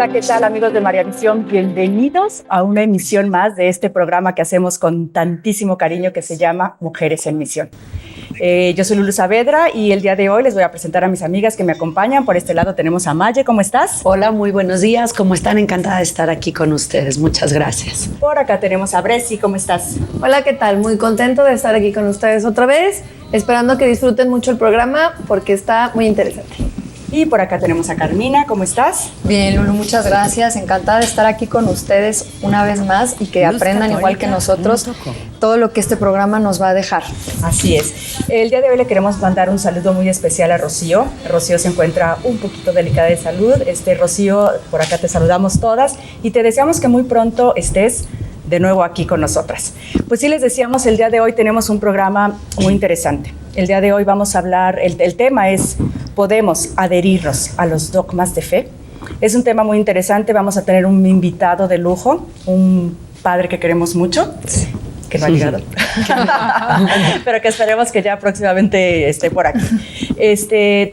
Hola, ¿qué tal, amigos de María Visión? Bienvenidos a una emisión más de este programa que hacemos con tantísimo cariño que se llama Mujeres en Misión. Yo soy Lulu Saavedra y el día de hoy les voy a presentar a mis amigas que me acompañan. Por este lado tenemos a Maye. ¿Cómo estás? Hola, muy buenos días. ¿Cómo están? Encantada de estar aquí con ustedes. Muchas gracias. Por acá tenemos a Bresi. ¿Cómo estás? Hola, ¿qué tal? Muy contento de estar aquí con ustedes otra vez. Esperando que disfruten mucho el programa porque está muy interesante. Y por acá tenemos a Carmina. ¿Cómo estás? Bien, Lulu, muchas gracias. Encantada de estar aquí con ustedes una vez más y que aprendan igual que nosotros todo lo que este programa nos va a dejar. Así es. El día de hoy le queremos mandar un saludo muy especial a Rocío. Rocío se encuentra un poquito delicada de salud. Rocío, por acá te saludamos todas y te deseamos que muy pronto estés de nuevo aquí con nosotras. Pues sí, les decíamos, el día de hoy tenemos un programa muy interesante. El día de hoy vamos a hablar, el tema es, ¿podemos adherirnos a los dogmas de fe? Es un tema muy interesante. Vamos a tener un invitado de lujo, un padre que queremos mucho, que no ha llegado, pero que esperemos que ya próximamente esté por aquí.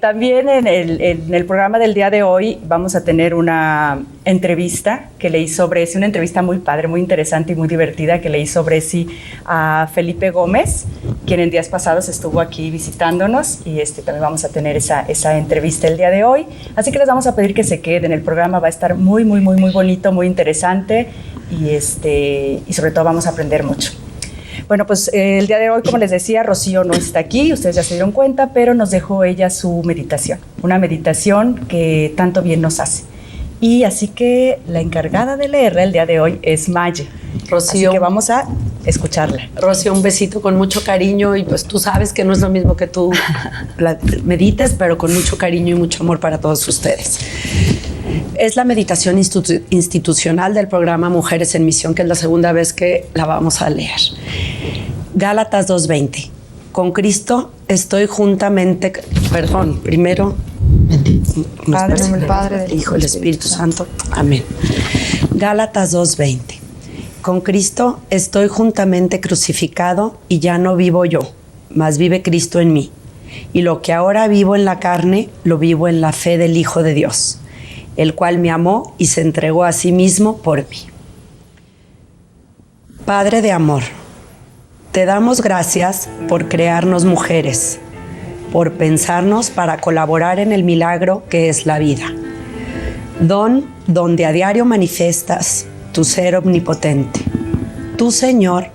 También en el programa del día de hoy vamos a tener una entrevista que le hizo Bresi, una entrevista muy padre, muy interesante y muy divertida que le hizo Bresi a Felipe Gómez, quien en días pasados estuvo aquí visitándonos, y también vamos a tener esa entrevista el día de hoy. Así que les vamos a pedir que se queden. El programa va a estar muy, muy, muy, muy bonito, muy interesante y sobre todo vamos a aprender mucho. Bueno, pues el día de hoy, como les decía, Rocío no está aquí, ustedes ya se dieron cuenta, pero nos dejó ella su meditación, una meditación que tanto bien nos hace. Y así que la encargada de leerla el día de hoy es Maye. Rocío, así que vamos a escucharla. Rocío, un besito con mucho cariño, y pues tú sabes que no es lo mismo que tú medites, pero con mucho cariño y mucho amor para todos ustedes. Es la meditación institucional del programa Mujeres en Misión, que es la segunda vez que la vamos a leer. Gálatas 2:20. Con Cristo estoy juntamente... Perdón, primero... Padre del Hijo, el Espíritu Santo. Amén. Gálatas 2:20. Con Cristo estoy juntamente crucificado y ya no vivo yo, mas vive Cristo en mí. Y lo que ahora vivo en la carne, lo vivo en la fe del Hijo de Dios, el cual me amó y se entregó a sí mismo por mí. Padre de amor, te damos gracias por crearnos mujeres, por pensarnos para colaborar en el milagro que es la vida. Don donde a diario manifiestas tu ser omnipotente. Tú, Señor,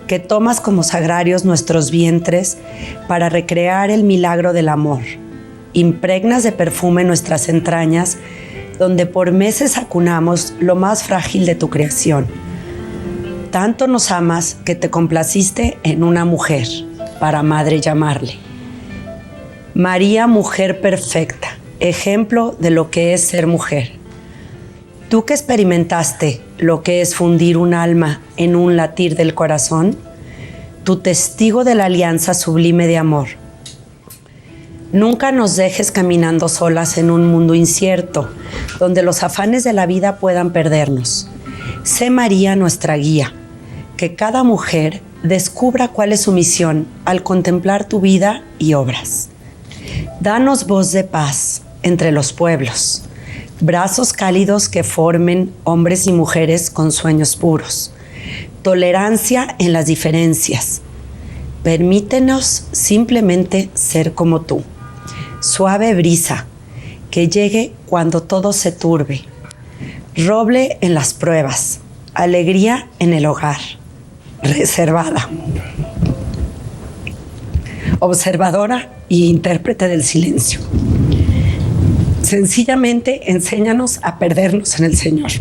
que tomas como sagrarios nuestros vientres para recrear el milagro del amor. Impregnas de perfume nuestras entrañas, donde por meses acunamos lo más frágil de tu creación. Tanto nos amas que te complaciste en una mujer, para madre llamarle. María, mujer perfecta, ejemplo de lo que es ser mujer. Tú que experimentaste lo que es fundir un alma en un latir del corazón, tu testigo de la alianza sublime de amor. Nunca nos dejes caminando solas en un mundo incierto, donde los afanes de la vida puedan perdernos. Sé María nuestra guía, que cada mujer descubra cuál es su misión al contemplar tu vida y obras. Danos voz de paz entre los pueblos, brazos cálidos que formen hombres y mujeres con sueños puros, tolerancia en las diferencias. Permítenos simplemente ser como tú. Suave brisa, que llegue cuando todo se turbe. Roble en las pruebas, alegría en el hogar. Reservada, observadora e intérprete del silencio. Sencillamente, enséñanos a perdernos en el Señor.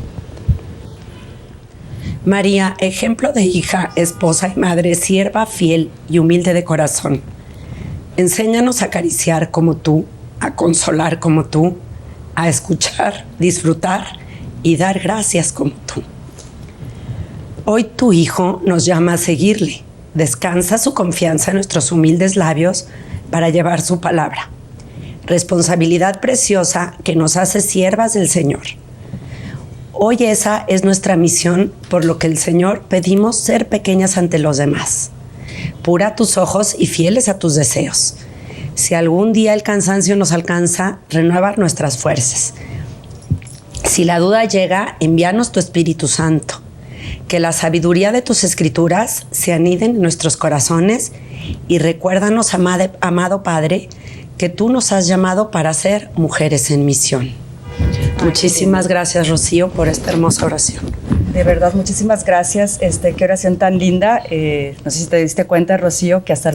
María, ejemplo de hija, esposa y madre, sierva fiel y humilde de corazón. Enséñanos a acariciar como tú, a consolar como tú, a escuchar, disfrutar y dar gracias como tú. Hoy tu Hijo nos llama a seguirle. Descansa su confianza en nuestros humildes labios para llevar su palabra. Responsabilidad preciosa que nos hace siervas del Señor. Hoy esa es nuestra misión, por lo que el Señor pedimos ser pequeñas ante los demás. Pura tus ojos y fieles a tus deseos. Si algún día el cansancio nos alcanza, renueva nuestras fuerzas. Si la duda llega, envíanos tu Espíritu Santo. Que la sabiduría de tus escrituras se aniden en nuestros corazones y recuérdanos, amado Padre, que tú nos has llamado para ser mujeres en misión. Muchísimas gracias, Rocío, por esta hermosa oración. De verdad, muchísimas gracias. Qué oración tan linda. No sé si te diste cuenta, Rocío, que hasta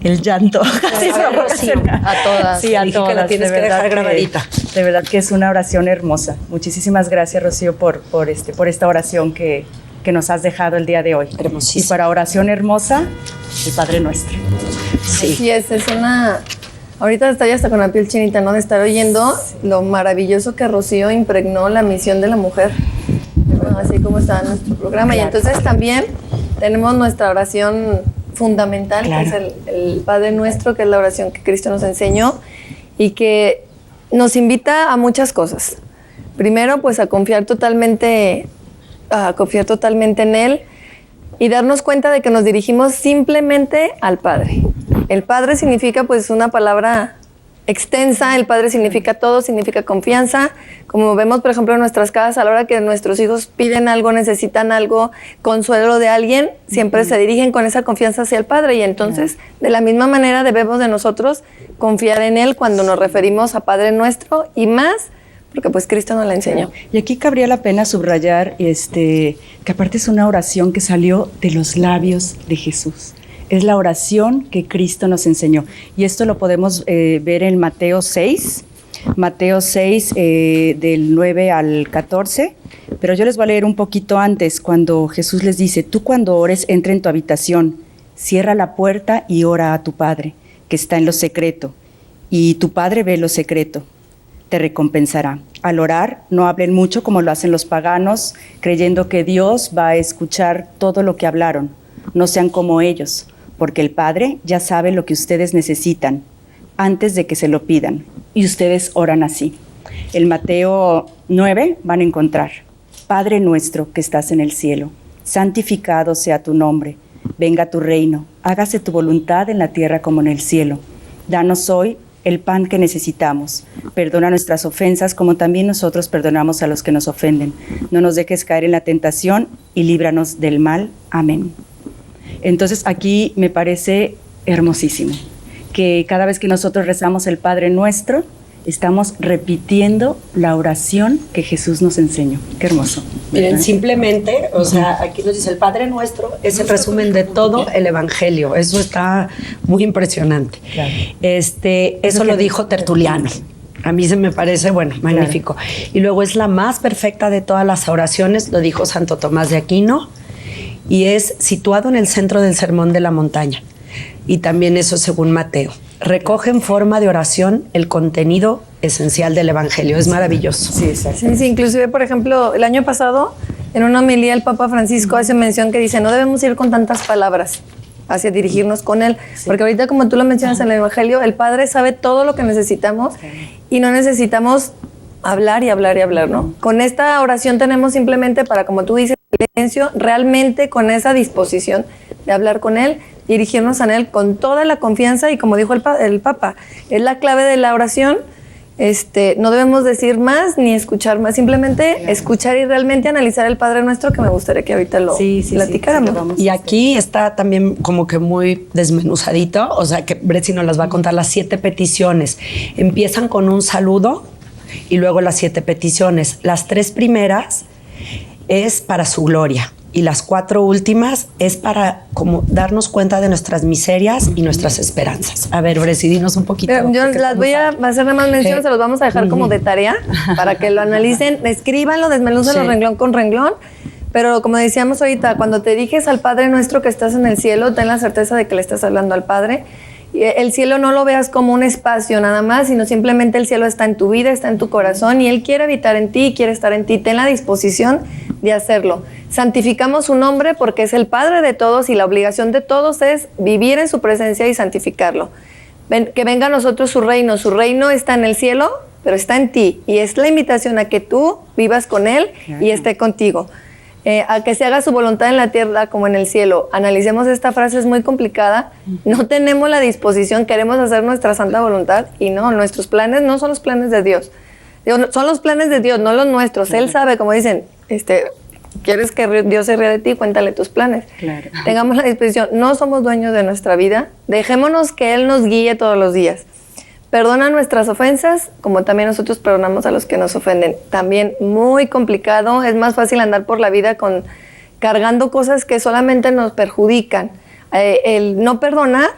el llanto. Sí, a todas. Sí, a Dije todas. que la tienes que dejar grabadita. De verdad que es una oración hermosa. Muchísimas gracias, Rocío, por esta oración que nos has dejado el día de hoy. Hermosísima. Y para oración hermosa, el Padre Nuestro. Sí. Sí, es una... Ahorita estoy hasta con la piel chinita, ¿no? De estar oyendo lo maravilloso que Rocío impregnó la misión de la mujer. Bueno, así como está en nuestro programa. Claro. Y entonces también tenemos nuestra oración fundamental, Claro. que es el Padre Nuestro, que es la oración que Cristo nos enseñó y que nos invita a muchas cosas. Primero, pues a confiar totalmente en Él y darnos cuenta de que nos dirigimos simplemente al Padre. El Padre significa pues una palabra extensa, el Padre significa todo, significa confianza. Como vemos, por ejemplo, en nuestras casas, a la hora que nuestros hijos piden algo, necesitan algo, consuelo de alguien, siempre se dirigen con esa confianza hacia el Padre. Y entonces, de la misma manera, debemos de nosotros confiar en Él cuando nos referimos a Padre Nuestro y más, porque pues Cristo nos la enseñó. Y aquí cabría la pena subrayar que aparte es una oración que salió de los labios de Jesús. Es la oración que Cristo nos enseñó. Y esto lo podemos ver en Mateo 6, del 9 al 14. Pero yo les voy a leer un poquito antes, cuando Jesús les dice: tú cuando ores, entra en tu habitación, cierra la puerta y ora a tu Padre, que está en lo secreto. Y tu Padre ve lo secreto, te recompensará. Al orar, no hablen mucho como lo hacen los paganos, creyendo que Dios va a escuchar todo lo que hablaron. No sean como ellos, porque el Padre ya sabe lo que ustedes necesitan antes de que se lo pidan, y ustedes oran así. En Mateo 9 van a encontrar: Padre nuestro que estás en el cielo, santificado sea tu nombre, venga tu reino, hágase tu voluntad en la tierra como en el cielo. Danos hoy el pan que necesitamos, perdona nuestras ofensas como también nosotros perdonamos a los que nos ofenden. No nos dejes caer en la tentación y líbranos del mal. Amén. Entonces aquí me parece hermosísimo que cada vez que nosotros rezamos el Padre Nuestro, estamos repitiendo la oración que Jesús nos enseñó. Qué hermoso. Miren, simplemente, o sea, aquí nos dice el Padre Nuestro, es el resumen de todo el Evangelio. Eso está muy impresionante. Claro. Eso lo dijo Tertuliano. A mí se me parece, bueno, magnífico. Claro. Y luego es la más perfecta de todas las oraciones, lo dijo Santo Tomás de Aquino, y es situado en el centro del Sermón de la Montaña. Y también eso según Mateo. Recoge en forma de oración el contenido esencial del Evangelio. Es maravilloso. Sí, exacto. Sí, inclusive, por ejemplo, el año pasado, en una homilía, el Papa Francisco hace mención que dice: no debemos ir con tantas palabras hacia dirigirnos con Él. Sí. Porque ahorita, como tú lo mencionas en el Evangelio, el Padre sabe todo lo que necesitamos y no necesitamos hablar y hablar y hablar, ¿no? Con esta oración tenemos simplemente para, como tú dices, silencio, realmente con esa disposición de hablar con Él, dirigirnos a Él con toda la confianza, y como dijo el Papa, es la clave de la oración. No debemos decir más ni escuchar más, simplemente escuchar y realmente analizar el Padre Nuestro, que me gustaría que ahorita lo platicáramos. Sí. Y aquí está también como que muy desmenuzadito, o sea que Bretzi nos las va a contar las 7 peticiones. Empiezan con un saludo y luego las 7 peticiones. Las 3 primeras es para su gloria y las 4 últimas es para como darnos cuenta de nuestras miserias y nuestras esperanzas. A ver, Bretzi, dinos un poquito. Yo las voy a hacer nada más mención, se los vamos a dejar como de tarea para que lo analicen, escríbanlo, desmenúcenlo renglón con renglón. Pero como decíamos ahorita, cuando te diriges al Padre Nuestro que estás en el cielo, ten la certeza de que le estás hablando al Padre. El cielo no lo veas como un espacio nada más, sino simplemente el cielo está en tu vida, está en tu corazón, y Él quiere habitar en ti y quiere estar en ti. Ten la disposición de hacerlo. Santificamos su nombre porque es el Padre de todos y la obligación de todos es vivir en su presencia y santificarlo. Que venga a nosotros su reino. Su reino está en el cielo, pero está en ti, y es la invitación a que tú vivas con Él y esté contigo. A que se haga su voluntad en la tierra como en el cielo. Analicemos esta frase, es muy complicada. No tenemos la disposición, queremos hacer nuestra santa voluntad, y no, nuestros planes no son los planes de Dios. Digo, son los planes de Dios, no los nuestros. Él sabe, como dicen, ¿quieres que Dios se ría de ti? Cuéntale tus planes. Claro. Tengamos la disposición. No somos dueños de nuestra vida. Dejémonos que Él nos guíe todos los días. Perdona nuestras ofensas, como también nosotros perdonamos a los que nos ofenden. También muy complicado. Es más fácil andar por la vida cargando cosas que solamente nos perjudican. El no perdonar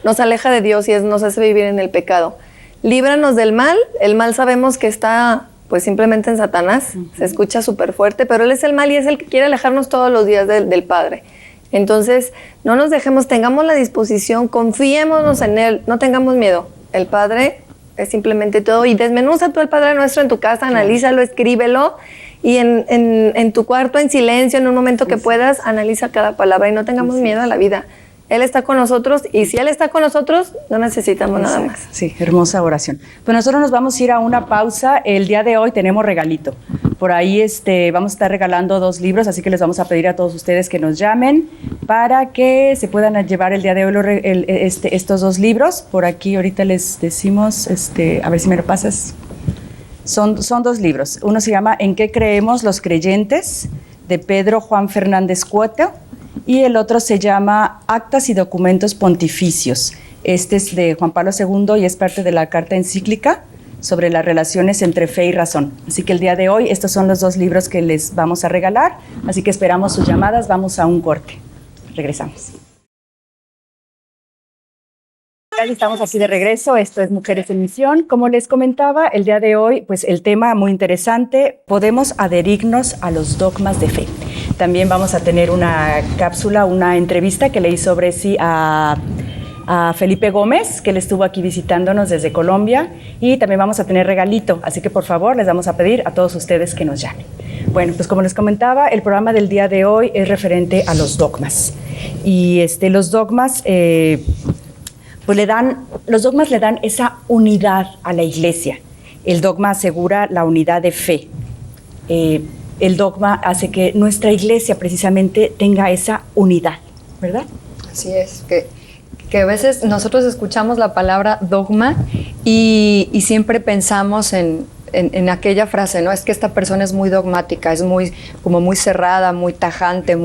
nos aleja de Dios y nos hace vivir en el pecado. Líbranos del mal. El mal sabemos que está pues simplemente en Satanás. Se escucha súper fuerte, pero él es el mal y es el que quiere alejarnos todos los días del Padre. Entonces, no nos dejemos, tengamos la disposición, confiémonos en Él, no tengamos miedo. El Padre es simplemente todo. Y desmenuza tú el Padre Nuestro en tu casa, analízalo, escríbelo. Y en tu cuarto, en silencio, en un momento que puedas, analiza cada palabra y no tengamos miedo a la vida. Él está con nosotros y si Él está con nosotros, no necesitamos nada más. Sí, hermosa oración. Pues nosotros nos vamos a ir a una pausa. El día de hoy tenemos regalito. Por ahí vamos a estar regalando 2 libros, así que les vamos a pedir a todos ustedes que nos llamen para que se puedan llevar el día de hoy estos 2 libros. Por aquí ahorita les decimos, a ver si me lo pasas. Son 2 libros. Uno se llama ¿En qué creemos los creyentes?, de Pedro Juan Fernández Cueto, y el otro se llama Actas y documentos pontificios. Este es de Juan Pablo II y es parte de la carta encíclica sobre las relaciones entre fe y razón. Así que el día de hoy estos son los 2 libros que les vamos a regalar, así que esperamos sus llamadas. Vamos a un corte. Regresamos. Estamos aquí de regreso, esto es Mujeres en Misión. Como les comentaba, el día de hoy, pues el tema muy interesante, podemos adherirnos a los dogmas de fe. También vamos a tener una cápsula, una entrevista que le hizo Bresi a Felipe Gómez, que él estuvo aquí visitándonos desde Colombia, y también vamos a tener regalito, así que por favor les vamos a pedir a todos ustedes que nos llamen. Bueno, pues como les comentaba, el programa del día de hoy es referente a los dogmas. Y los dogmas... pues los dogmas le dan esa unidad a la iglesia. El dogma asegura la unidad de fe. El dogma hace que nuestra iglesia precisamente tenga esa unidad, ¿verdad? Así es, que a veces nosotros escuchamos la palabra dogma y siempre pensamos en aquella frase, ¿no? Es que esta persona es muy dogmática, es muy cerrada, muy tajante,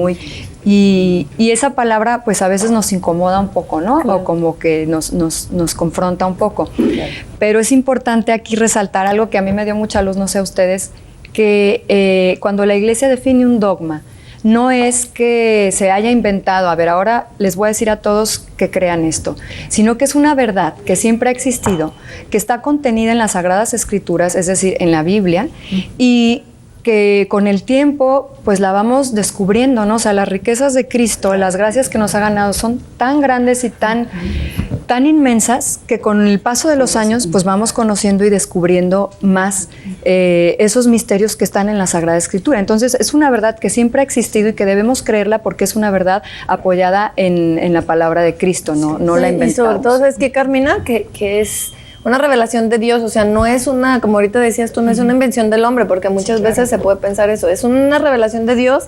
y esa palabra pues a veces nos incomoda un poco, ¿no? Claro. O como que nos confronta un poco. Claro. Pero es importante aquí resaltar algo que a mí me dio mucha luz, no sé a ustedes, que cuando la iglesia define un dogma, no es que se haya inventado, a ver, ahora les voy a decir a todos que crean esto, sino que es una verdad que siempre ha existido, que está contenida en las Sagradas Escrituras, es decir, en la Biblia, y que con el tiempo pues la vamos descubriendo, ¿no? O sea, las riquezas de Cristo, las gracias que nos ha ganado son tan grandes y tan inmensas que con el paso de los años pues vamos conociendo y descubriendo más esos misterios que están en la Sagrada Escritura. Entonces es una verdad que siempre ha existido y que debemos creerla porque es una verdad apoyada en la palabra de Cristo, no la inventamos. Y sobre todo es que, Carmina, que es una revelación de Dios, o sea, no es una, como ahorita decías tú, no es una invención del hombre, porque muchas veces se puede pensar eso, es una revelación de Dios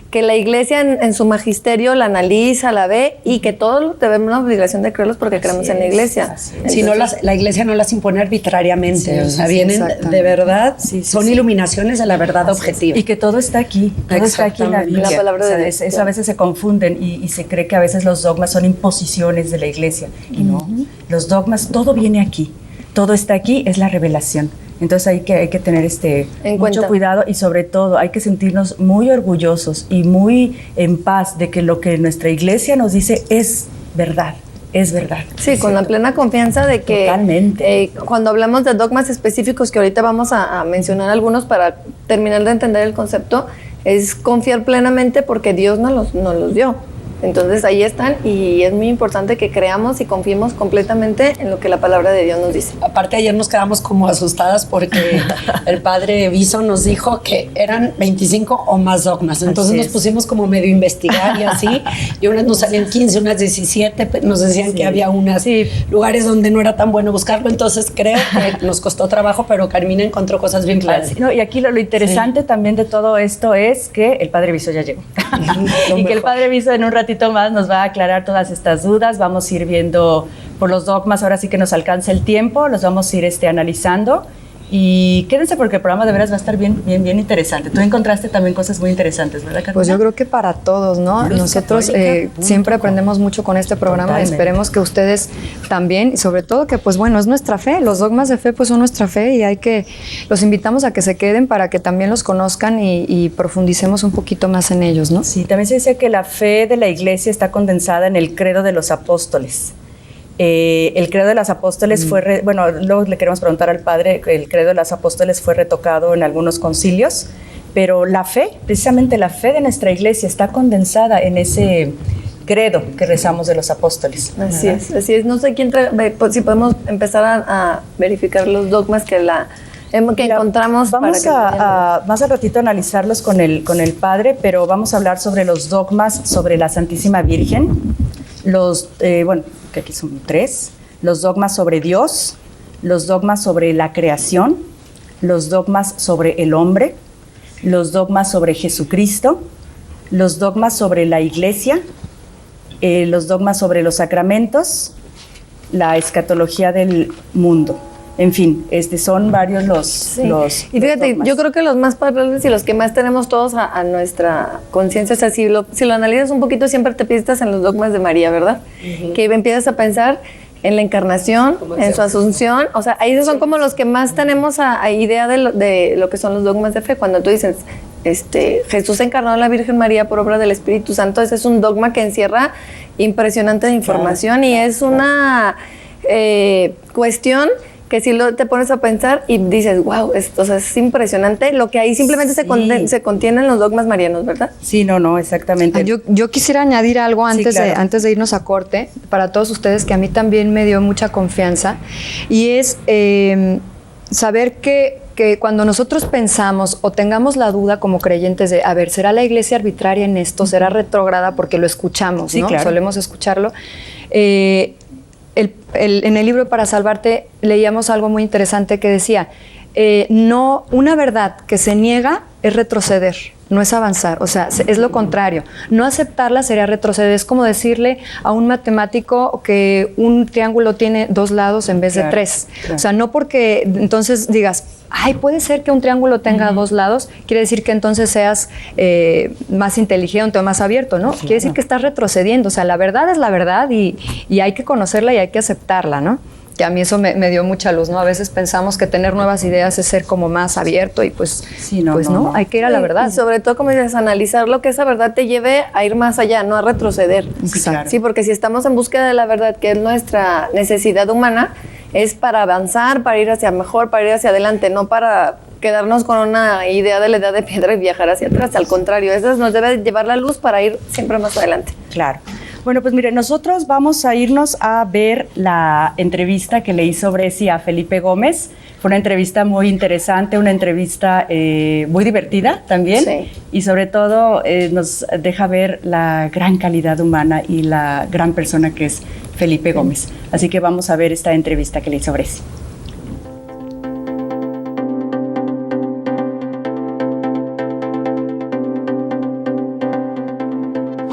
que la iglesia en su magisterio la analiza, la ve, y que todos tenemos la obligación de creerlos porque creemos en la iglesia. Si no, la iglesia no las impone arbitrariamente, o sea, vienen de verdad, son iluminaciones de la verdad objetiva. Y que todo está aquí, todo está aquí en la Biblia. La palabra de Dios. Eso a veces se confunden y se cree que a veces los dogmas son imposiciones de la iglesia, y no, los dogmas, todo viene aquí, todo está aquí, es la revelación. Entonces hay que tener mucho cuidado y sobre todo hay que sentirnos muy orgullosos y muy en paz de que lo que nuestra iglesia nos dice es verdad. Es verdad. Sí, con la plena confianza de que totalmente. Cuando hablamos de dogmas específicos, que ahorita vamos a mencionar algunos para terminar de entender el concepto, es confiar plenamente porque Dios nos los dio. Entonces ahí están y es muy importante que creamos y confiemos completamente en lo que la palabra de Dios nos dice. Aparte, ayer nos quedamos como asustadas porque el padre Viso nos dijo que eran 25 o más dogmas. Entonces nos pusimos como medio a investigar y así, y unas nos salían 15, unas 17, nos decían que había unas lugares donde no era tan bueno buscarlo. Entonces creo que nos costó trabajo, pero Carmina encontró cosas bien claras. No, y aquí lo interesante también de todo esto es que el padre Viso ya llegó. Y que el padre Viso en un ratito más nos va a aclarar todas estas dudas. Vamos a ir viendo por los dogmas, ahora sí que nos alcanza el tiempo, los vamos a ir analizando Y quédense porque el programa de veras va a estar bien interesante. Tú encontraste también cosas muy interesantes, ¿verdad, Carolina? Pues yo creo que para todos, ¿no? Nosotros siempre aprendemos mucho con este programa. Totalmente. Esperemos que ustedes también, y sobre todo que, pues bueno, es nuestra fe. Los dogmas de fe, pues son nuestra fe y los invitamos a que se queden para que también los conozcan y profundicemos un poquito más en ellos, ¿no? Sí, también se dice que la fe de la Iglesia está condensada en el credo de los apóstoles. El credo de los apóstoles fue, luego le queremos preguntar al padre, el credo de los apóstoles fue retocado en algunos concilios, pero la fe, precisamente la fe de nuestra Iglesia está condensada en ese credo que rezamos de los apóstoles. Así es. No sé quién si podemos empezar a verificar los dogmas que encontramos. Vamos más al ratito a analizarlos con el padre, pero vamos a hablar sobre los dogmas sobre la Santísima Virgen, que aquí son 3, los dogmas sobre Dios, los dogmas sobre la creación, los dogmas sobre el hombre, los dogmas sobre Jesucristo, los dogmas sobre la Iglesia, los dogmas sobre los sacramentos, la escatología del mundo. En fin, son varios los y fíjate, dogmas. yo creo que los más padres y los que más tenemos todos a nuestra conciencia, o sea, si lo analizas un poquito, siempre te pistas en los dogmas de María, ¿verdad? Que empiezas a pensar en la encarnación, en su asunción, o sea, ahí son como los que más tenemos a idea de lo que son los dogmas de fe. Cuando tú dices, Jesús encarnó a la Virgen María por obra del Espíritu Santo, ese es un dogma que encierra impresionante de información y es una cuestión que si te pones a pensar y dices, wow, es impresionante lo que ahí simplemente se contiene en los dogmas marianos, ¿verdad? Sí, no, exactamente. Yo quisiera añadir algo antes de irnos a corte, para todos ustedes, que a mí también me dio mucha confianza, y es saber que cuando nosotros pensamos o tengamos la duda como creyentes de, a ver, ¿será la Iglesia arbitraria en esto? ¿Será retrógrada? Porque lo escuchamos, ¿no? Claro. Solemos escucharlo. En el libro Para Salvarte leíamos algo muy interesante que decía, no, una verdad que se niega es retroceder, no es avanzar, o sea, es lo contrario. No aceptarla sería retroceder, es como decirle a un matemático que un triángulo tiene 2 lados en vez de 3. Claro. O sea, no porque entonces digas, ay, puede ser que un triángulo tenga 2 lados, quiere decir que entonces seas más inteligente o más abierto, ¿no? Quiere decir que estás retrocediendo, o sea, la verdad es la verdad y hay que conocerla y hay que aceptarla, ¿no? Que a mí eso me dio mucha luz, ¿no? A veces pensamos que tener nuevas ideas es ser como más abierto y pues no, hay que ir a la verdad. Y sobre todo, como dices, analizar lo que esa verdad te lleve a ir más allá, no a retroceder. Exacto. Sí, porque si estamos en búsqueda de la verdad, que es nuestra necesidad humana, es para avanzar, para ir hacia mejor, para ir hacia adelante, no para quedarnos con una idea de la edad de piedra y viajar hacia atrás. Al contrario, eso nos debe llevar la luz para ir siempre más adelante. Claro. Bueno, pues mire, nosotros vamos a irnos a ver la entrevista que le hizo Bresi a Felipe Gómez. Fue una entrevista muy interesante, una entrevista muy divertida también. Sí. Y sobre todo nos deja ver la gran calidad humana y la gran persona que es Felipe Gómez. Así que vamos a ver esta entrevista que le hizo Bresi.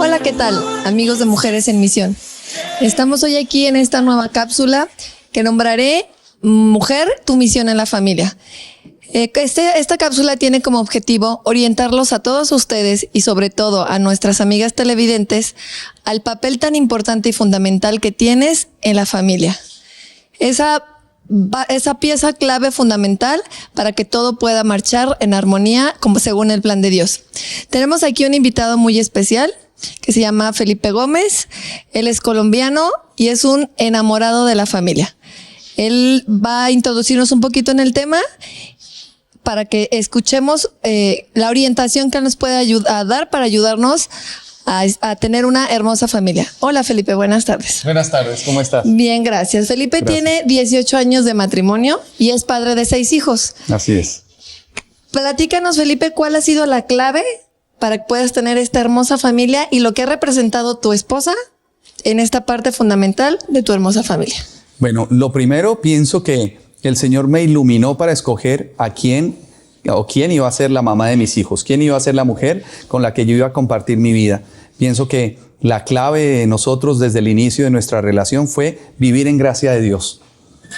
Hola, ¿qué tal, amigos de Mujeres en Misión? Estamos hoy aquí en esta nueva cápsula que nombraré Mujer, tu misión en la familia. Esta cápsula tiene como objetivo orientarlos a todos ustedes y sobre todo a nuestras amigas televidentes al papel tan importante y fundamental que tienes en la familia. Esa pieza clave fundamental para que todo pueda marchar en armonía como según el plan de Dios. Tenemos aquí un invitado muy especial que se llama Felipe Gómez. Él es colombiano y es un enamorado de la familia. Él va a introducirnos un poquito en el tema para que escuchemos la orientación que nos puede dar para ayudarnos a tener una hermosa familia. Hola, Felipe, buenas tardes. Buenas tardes, ¿cómo estás? Bien, gracias. Felipe tiene 18 años de matrimonio y es padre de 6 hijos. Así es. Platícanos, Felipe, ¿cuál ha sido la clave para que puedas tener esta hermosa familia y lo que ha representado tu esposa en esta parte fundamental de tu hermosa familia? Bueno, lo primero, pienso que el Señor me iluminó para escoger a quién iba a ser la mamá de mis hijos, quién iba a ser la mujer con la que yo iba a compartir mi vida. Pienso que la clave de nosotros desde el inicio de nuestra relación fue vivir en gracia de Dios.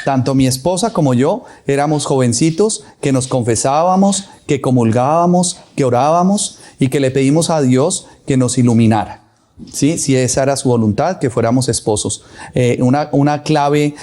Tanto mi esposa como yo éramos jovencitos que nos confesábamos, que comulgábamos, que orábamos y que le pedimos a Dios que nos iluminara. ¿Sí? Si esa era su voluntad, que fuéramos esposos. Una clave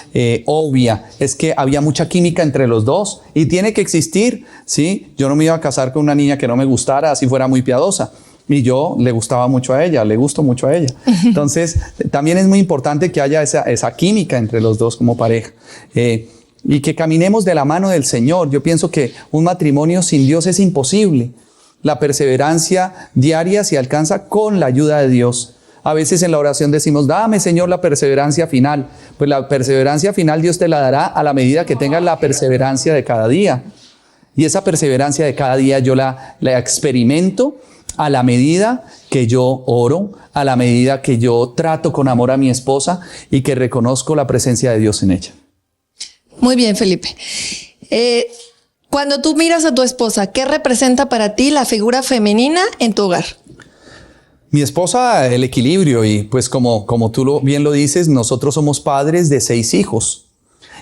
obvia es que había mucha química entre los dos y tiene que existir. ¿Sí? Yo no me iba a casar con una niña que no me gustara, así fuera muy piadosa. Y yo le gustaba mucho a ella, le gusto mucho a ella. Entonces, también es muy importante que haya esa química entre los dos como pareja. Y que caminemos de la mano del Señor. Yo pienso que un matrimonio sin Dios es imposible. La perseverancia diaria se alcanza con la ayuda de Dios. A veces en la oración decimos, dame, Señor, la perseverancia final. Pues la perseverancia final Dios te la dará a la medida que tengas la perseverancia de cada día. Y esa perseverancia de cada día yo la experimento a la medida que yo oro, a la medida que yo trato con amor a mi esposa y que reconozco la presencia de Dios en ella. Muy bien, Felipe. Cuando tú miras a tu esposa, ¿qué representa para ti la figura femenina en tu hogar? Mi esposa, el equilibrio, y pues como tú bien lo dices, nosotros somos padres de 6 hijos.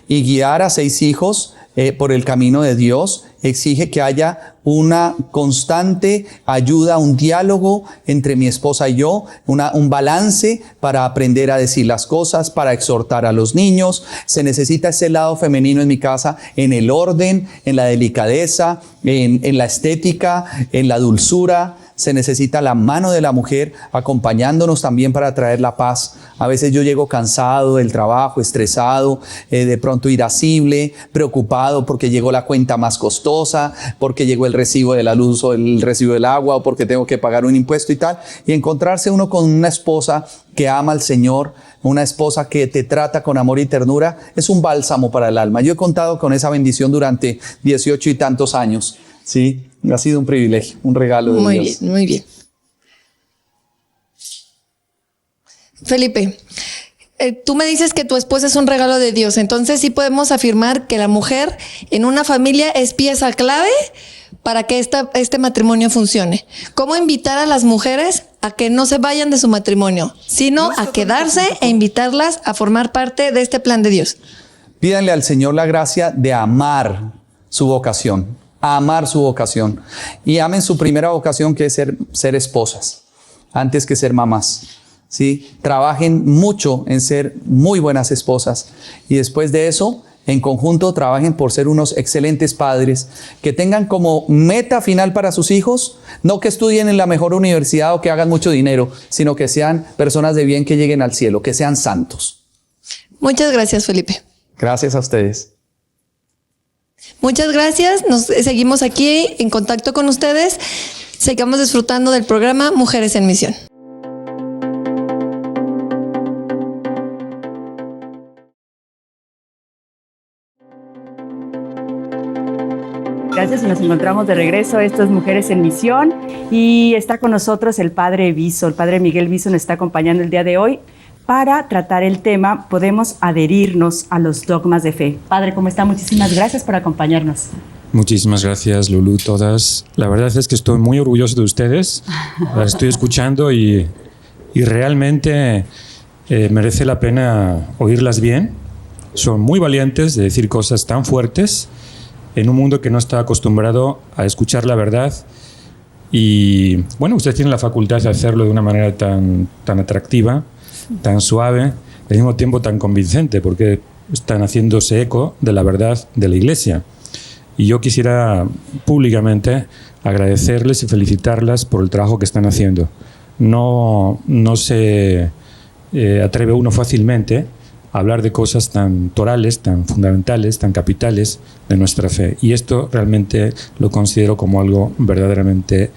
Y guiar a 6 hijos por el camino de Dios exige que haya una constante ayuda, un diálogo entre mi esposa y yo, un balance para aprender a decir las cosas, para exhortar a los niños. Se necesita ese lado femenino en mi casa, en el orden, en la delicadeza, en la estética, en la dulzura. Se necesita la mano de la mujer acompañándonos también para traer la paz. A veces yo llego cansado del trabajo, estresado, de pronto irascible, preocupado porque llegó la cuenta más costosa, porque llegó el recibo de la luz o el recibo del agua o porque tengo que pagar un impuesto y tal. Y encontrarse uno con una esposa que ama al Señor, una esposa que te trata con amor y ternura, es un bálsamo para el alma. Yo he contado con esa bendición durante 18 y tantos años. Sí, ha sido un privilegio, un regalo de Dios. Muy bien, muy bien. Felipe, tú me dices que tu esposa es un regalo de Dios, entonces sí podemos afirmar que la mujer en una familia es pieza clave para que este matrimonio funcione. ¿Cómo invitar a las mujeres a que no se vayan de su matrimonio, sino a quedarse e invitarlas a formar parte de este plan de Dios? Pídanle al Señor la gracia de amar su vocación, a amar su vocación. Y amen su primera vocación, que es ser esposas, antes que ser mamás. ¿Sí? Trabajen mucho en ser muy buenas esposas. Y después de eso, en conjunto, trabajen por ser unos excelentes padres, que tengan como meta final para sus hijos, no que estudien en la mejor universidad o que hagan mucho dinero, sino que sean personas de bien que lleguen al cielo, que sean santos. Muchas gracias, Felipe. Gracias a ustedes. Muchas gracias. Nos seguimos aquí en contacto con ustedes. Sigamos disfrutando del programa Mujeres en Misión. Gracias, y nos encontramos de regreso. Esto es Mujeres en Misión y está con nosotros el Padre Viso. El Padre Miguel Viso nos está acompañando el día de hoy para tratar el tema ¿podemos adherirnos a los dogmas de fe? Padre, ¿cómo está? Muchísimas gracias por acompañarnos. Muchísimas gracias, Lulú, todas. La verdad es que estoy muy orgulloso de ustedes. Las estoy escuchando y realmente merece la pena oírlas bien. Son muy valientes de decir cosas tan fuertes en un mundo que no está acostumbrado a escuchar la verdad. Y bueno, ustedes tienen la facultad de hacerlo de una manera tan atractiva, tan suave, al mismo tiempo tan convincente, porque están haciéndose eco de la verdad de la Iglesia. Y yo quisiera públicamente agradecerles y felicitarlas por el trabajo que están haciendo. No se atreve uno fácilmente a hablar de cosas tan torales, tan fundamentales, tan capitales de nuestra fe. Y esto realmente lo considero como algo verdaderamente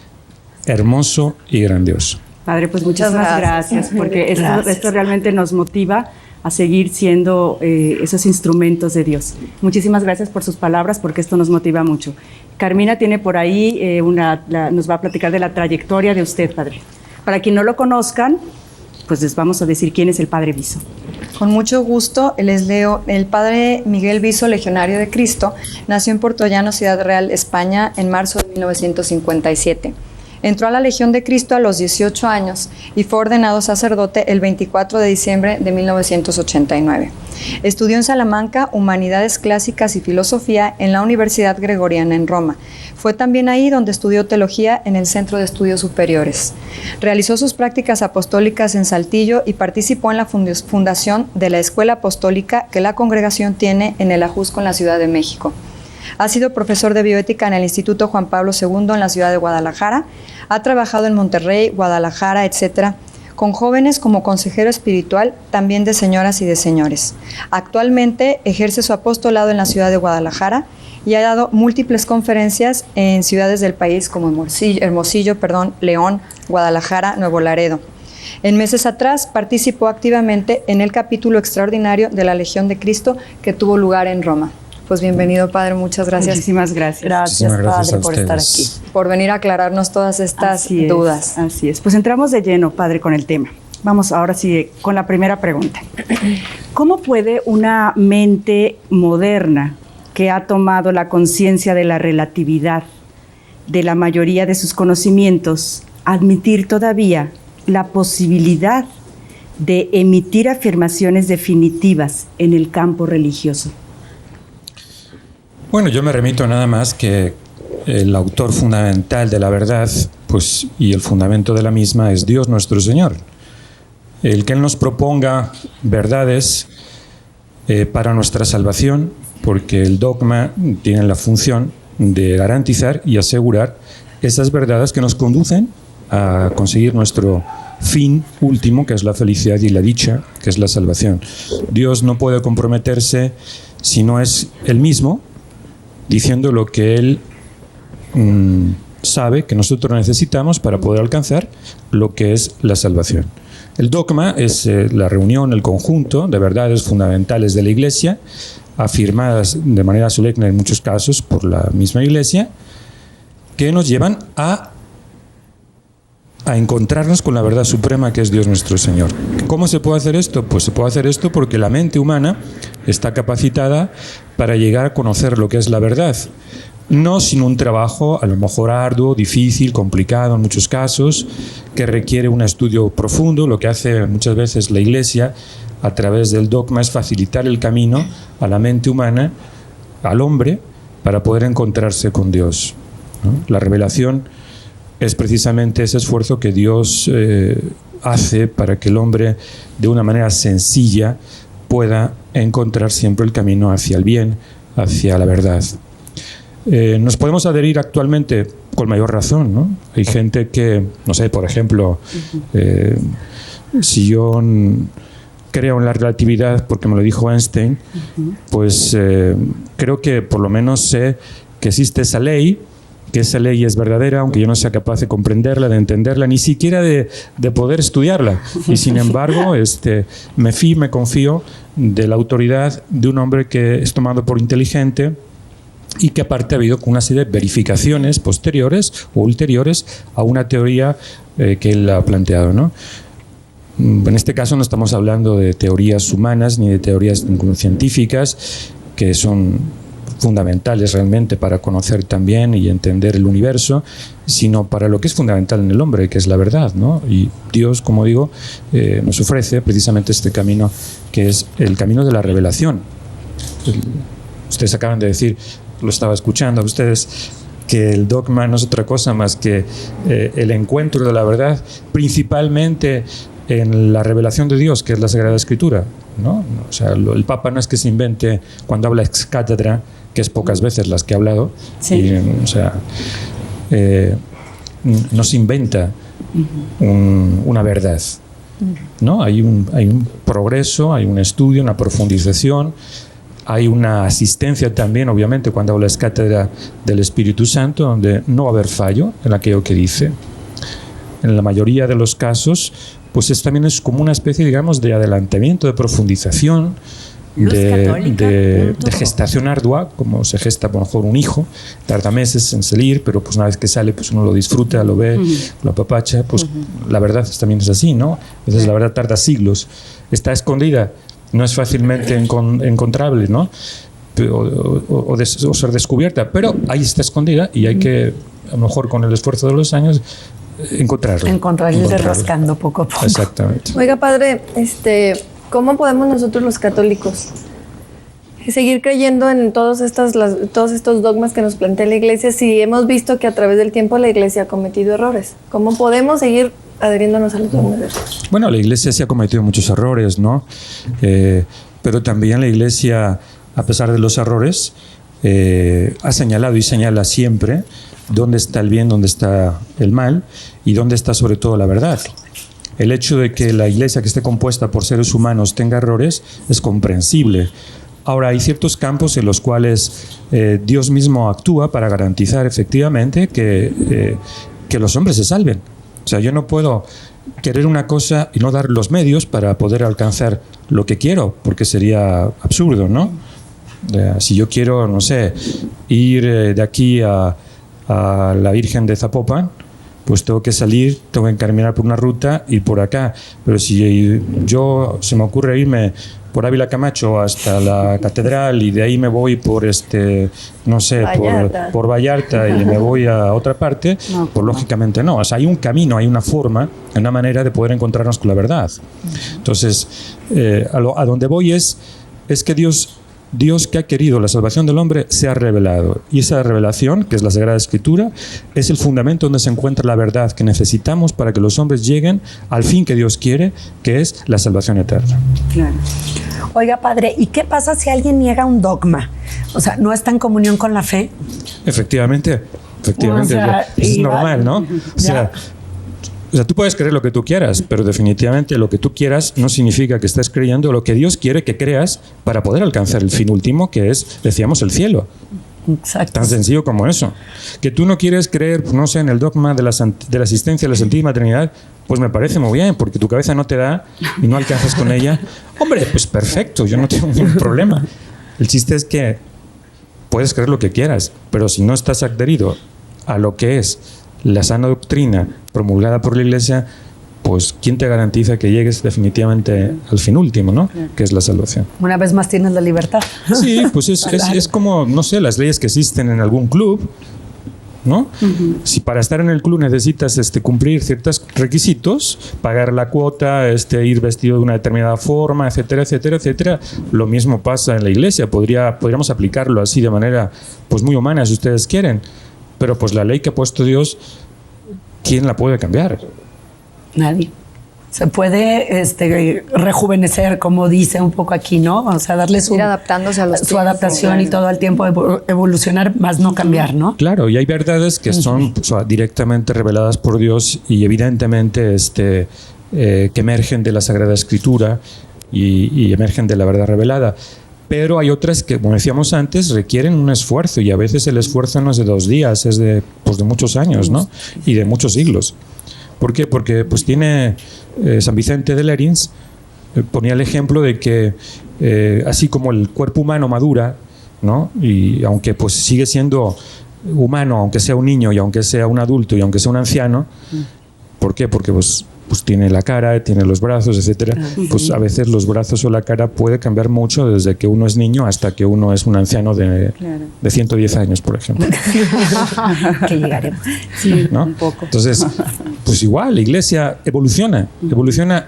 hermoso y grandioso. Padre, pues muchas gracias, porque esto realmente nos motiva a seguir siendo esos instrumentos de Dios. Muchísimas gracias por sus palabras, porque esto nos motiva mucho. Carmina tiene por ahí, nos va a platicar de la trayectoria de usted, Padre. Para quien no lo conozcan, pues les vamos a decir quién es el Padre Viso. Con mucho gusto les leo. El Padre Miguel Viso, legionario de Cristo, nació en Puertollano, Ciudad Real, España, en marzo de 1957. Entró a la Legión de Cristo a los 18 años y fue ordenado sacerdote el 24 de diciembre de 1989. Estudió en Salamanca Humanidades Clásicas y Filosofía en la Universidad Gregoriana en Roma. Fue también ahí donde estudió teología en el Centro de Estudios Superiores. Realizó sus prácticas apostólicas en Saltillo y participó en la fundación de la Escuela Apostólica que la congregación tiene en el Ajusco, en la Ciudad de México. Ha sido profesor de bioética en el Instituto Juan Pablo II en la ciudad de Guadalajara. Ha trabajado en Monterrey, Guadalajara, etc., con jóvenes como consejero espiritual, también de señoras y de señores. Actualmente ejerce su apostolado en la ciudad de Guadalajara y ha dado múltiples conferencias en ciudades del país como Hermosillo, León, Guadalajara, Nuevo Laredo. En meses atrás participó activamente en el capítulo extraordinario de la Legión de Cristo que tuvo lugar en Roma. Pues bienvenido, Padre, muchas gracias. Muchísimas gracias. Gracias, Muchísimas gracias Padre, a por estar aquí. ustedes. Por venir a aclararnos todas estas dudas. Así es. Pues entramos de lleno, Padre, con el tema. Vamos ahora sí con la primera pregunta. ¿Cómo puede una mente moderna que ha tomado la conciencia de la relatividad de la mayoría de sus conocimientos admitir todavía la posibilidad de emitir afirmaciones definitivas en el campo religioso? Bueno, yo me remito nada más que el autor fundamental de la verdad, pues, y el fundamento de la misma es Dios nuestro Señor. El que Él nos proponga verdades para nuestra salvación, porque el dogma tiene la función de garantizar y asegurar esas verdades que nos conducen a conseguir nuestro fin último, que es la felicidad y la dicha, que es la salvación. Dios no puede comprometerse si no es Él mismo, diciendo lo que Él sabe que nosotros necesitamos para poder alcanzar lo que es la salvación. El dogma es la reunión, el conjunto de verdades fundamentales de la Iglesia, afirmadas de manera solemne en muchos casos por la misma Iglesia, que nos llevan a encontrarnos con la verdad suprema que es Dios nuestro Señor. ¿Cómo se puede hacer esto? Pues se puede hacer esto porque la mente humana está capacitada para llegar a conocer lo que es la verdad. No sin un trabajo a lo mejor arduo, difícil, complicado en muchos casos, que requiere un estudio profundo. Lo que hace muchas veces la Iglesia a través del dogma es facilitar el camino a la mente humana, al hombre, para poder encontrarse con Dios, ¿no? La revelación es precisamente ese esfuerzo que Dios hace para que el hombre de una manera sencilla pueda encontrar siempre el camino hacia el bien, hacia la verdad. Nos podemos adherir actualmente con mayor razón, ¿no? Hay gente que, no sé, por ejemplo, si yo creo en la relatividad porque me lo dijo Einstein, pues creo que por lo menos sé que existe esa ley, que esa ley es verdadera, aunque yo no sea capaz de comprenderla, de entenderla, ni siquiera de poder estudiarla. Y sin embargo, me confío de la autoridad de un hombre que es tomado por inteligente y que aparte ha habido una serie de verificaciones posteriores o ulteriores a una teoría que él ha planteado, ¿no? En este caso no estamos hablando de teorías humanas ni de teorías científicas, que son fundamentales realmente para conocer también y entender el universo, sino para lo que es fundamental en el hombre, que es la verdad, ¿no? Y Dios, como digo, nos ofrece precisamente este camino, que es el camino de la revelación. Ustedes acaban de decir, lo estaba escuchando a ustedes, que el dogma no es otra cosa más que el encuentro de la verdad, principalmente en la revelación de Dios, que es la Sagrada Escritura, ¿no? O sea, el Papa no es que se invente cuando habla ex cátedra, que es pocas veces las que ha hablado, sí. Y, o sea, no se inventa una verdad, ¿no? Hay un progreso, hay un estudio, una profundización, hay una asistencia también, obviamente, cuando habla ex cátedra del Espíritu Santo, donde no va a haber fallo en aquello que dice. En la mayoría de los casos, pues también es como una especie, digamos, de adelantamiento, de profundización, de gestación ardua, como se gesta a lo mejor un hijo, tarda meses en salir, pero pues una vez que sale, pues uno lo disfruta, lo ve, lo apapacha, pues la verdad también es así, ¿no? Entonces la verdad tarda siglos, está escondida, no es fácilmente encontrable, ¿no? O ser descubierta, pero ahí está escondida y hay que a lo mejor con el esfuerzo de los años, encontrarlo. Encontrarlo rascando poco a poco. Exactamente. Oiga, padre, ¿cómo podemos nosotros los católicos seguir creyendo en todos estos dogmas que nos plantea la Iglesia si hemos visto que a través del tiempo la Iglesia ha cometido errores? ¿Cómo podemos seguir adheriéndonos a los dogmas de Dios? Bueno, la Iglesia sí ha cometido muchos errores, ¿no? Pero también la Iglesia, a pesar de los errores, ha señalado y señala siempre dónde está el bien, dónde está el mal y dónde está sobre todo la verdad. El hecho de que la Iglesia, que esté compuesta por seres humanos, tenga errores es comprensible. Ahora, hay ciertos campos en los cuales Dios mismo actúa para garantizar efectivamente que los hombres se salven. O sea, yo no puedo querer una cosa y no dar los medios para poder alcanzar lo que quiero, porque sería absurdo, ¿no? Si yo quiero, no sé, ir de aquí a la Virgen de Zapopan, pues tengo que salir, tengo que caminar por una ruta y por acá. Pero si se me ocurre irme por Ávila Camacho hasta la catedral y de ahí me voy por no sé, Vallarta. por Vallarta y me voy a otra parte, pues lógicamente no. O sea, hay un camino, hay una forma, una manera de poder encontrarnos con la verdad. Entonces, a donde voy es que Dios que ha querido la salvación del hombre se ha revelado. Y esa revelación, que es la Sagrada Escritura, es el fundamento donde se encuentra la verdad que necesitamos para que los hombres lleguen al fin que Dios quiere, que es la salvación eterna. Claro. Oiga, padre, ¿y qué pasa si alguien niega un dogma? O sea, ¿no está en comunión con la fe? Efectivamente. O sea, es normal, ¿no? O sea, tú puedes creer lo que tú quieras, pero definitivamente lo que tú quieras no significa que estés creyendo lo que Dios quiere que creas para poder alcanzar el fin último, que es, decíamos, el cielo. Exacto. Tan sencillo como eso. Que tú no quieres creer, no sé, en el dogma de la existencia de la Santísima Trinidad, pues me parece muy bien, porque tu cabeza no te da y no alcanzas con ella. Hombre, pues perfecto, yo no tengo ningún problema. El chiste es que puedes creer lo que quieras, pero si no estás adherido a lo que es la sana doctrina promulgada por la Iglesia, pues ¿quién te garantiza que llegues definitivamente al fin último, ¿no? Que es la salvación. Una vez más tienes la libertad. Sí, pues es como, no sé, las leyes que existen en algún club, ¿no? Si para estar en el club necesitas cumplir ciertos requisitos, pagar la cuota, ir vestido de una determinada forma, etcétera, etcétera, etcétera, lo mismo pasa en la Iglesia. Podríamos aplicarlo así de manera pues muy humana, si ustedes quieren. Pero pues la ley que ha puesto Dios, ¿quién la puede cambiar? Nadie. Se puede rejuvenecer, como dice un poco aquí, ¿no? O sea, darle Ir adaptándose a los su tiempos, adaptación claro. Y todo el tiempo evolucionar, más no cambiar, ¿no? Claro, y hay verdades que son directamente reveladas por Dios y evidentemente que emergen de la Sagrada Escritura y emergen de la verdad revelada. Pero hay otras que, como decíamos antes, requieren un esfuerzo y a veces el esfuerzo no es de 2 días, es de muchos años, ¿no? Y de muchos siglos. ¿Por qué? Porque pues tiene San Vicente de Lérins ponía el ejemplo de que así como el cuerpo humano madura, ¿no? Y aunque pues sigue siendo humano, aunque sea un niño y aunque sea un adulto y aunque sea un anciano, ¿por qué? Porque pues tiene la cara, tiene los brazos, etcétera. Pues a veces los brazos o la cara puede cambiar mucho desde que uno es niño hasta que uno es un anciano de 110 años, por ejemplo. Que llegaremos. Sí, ¿no? un poco. Entonces, pues igual, la Iglesia evoluciona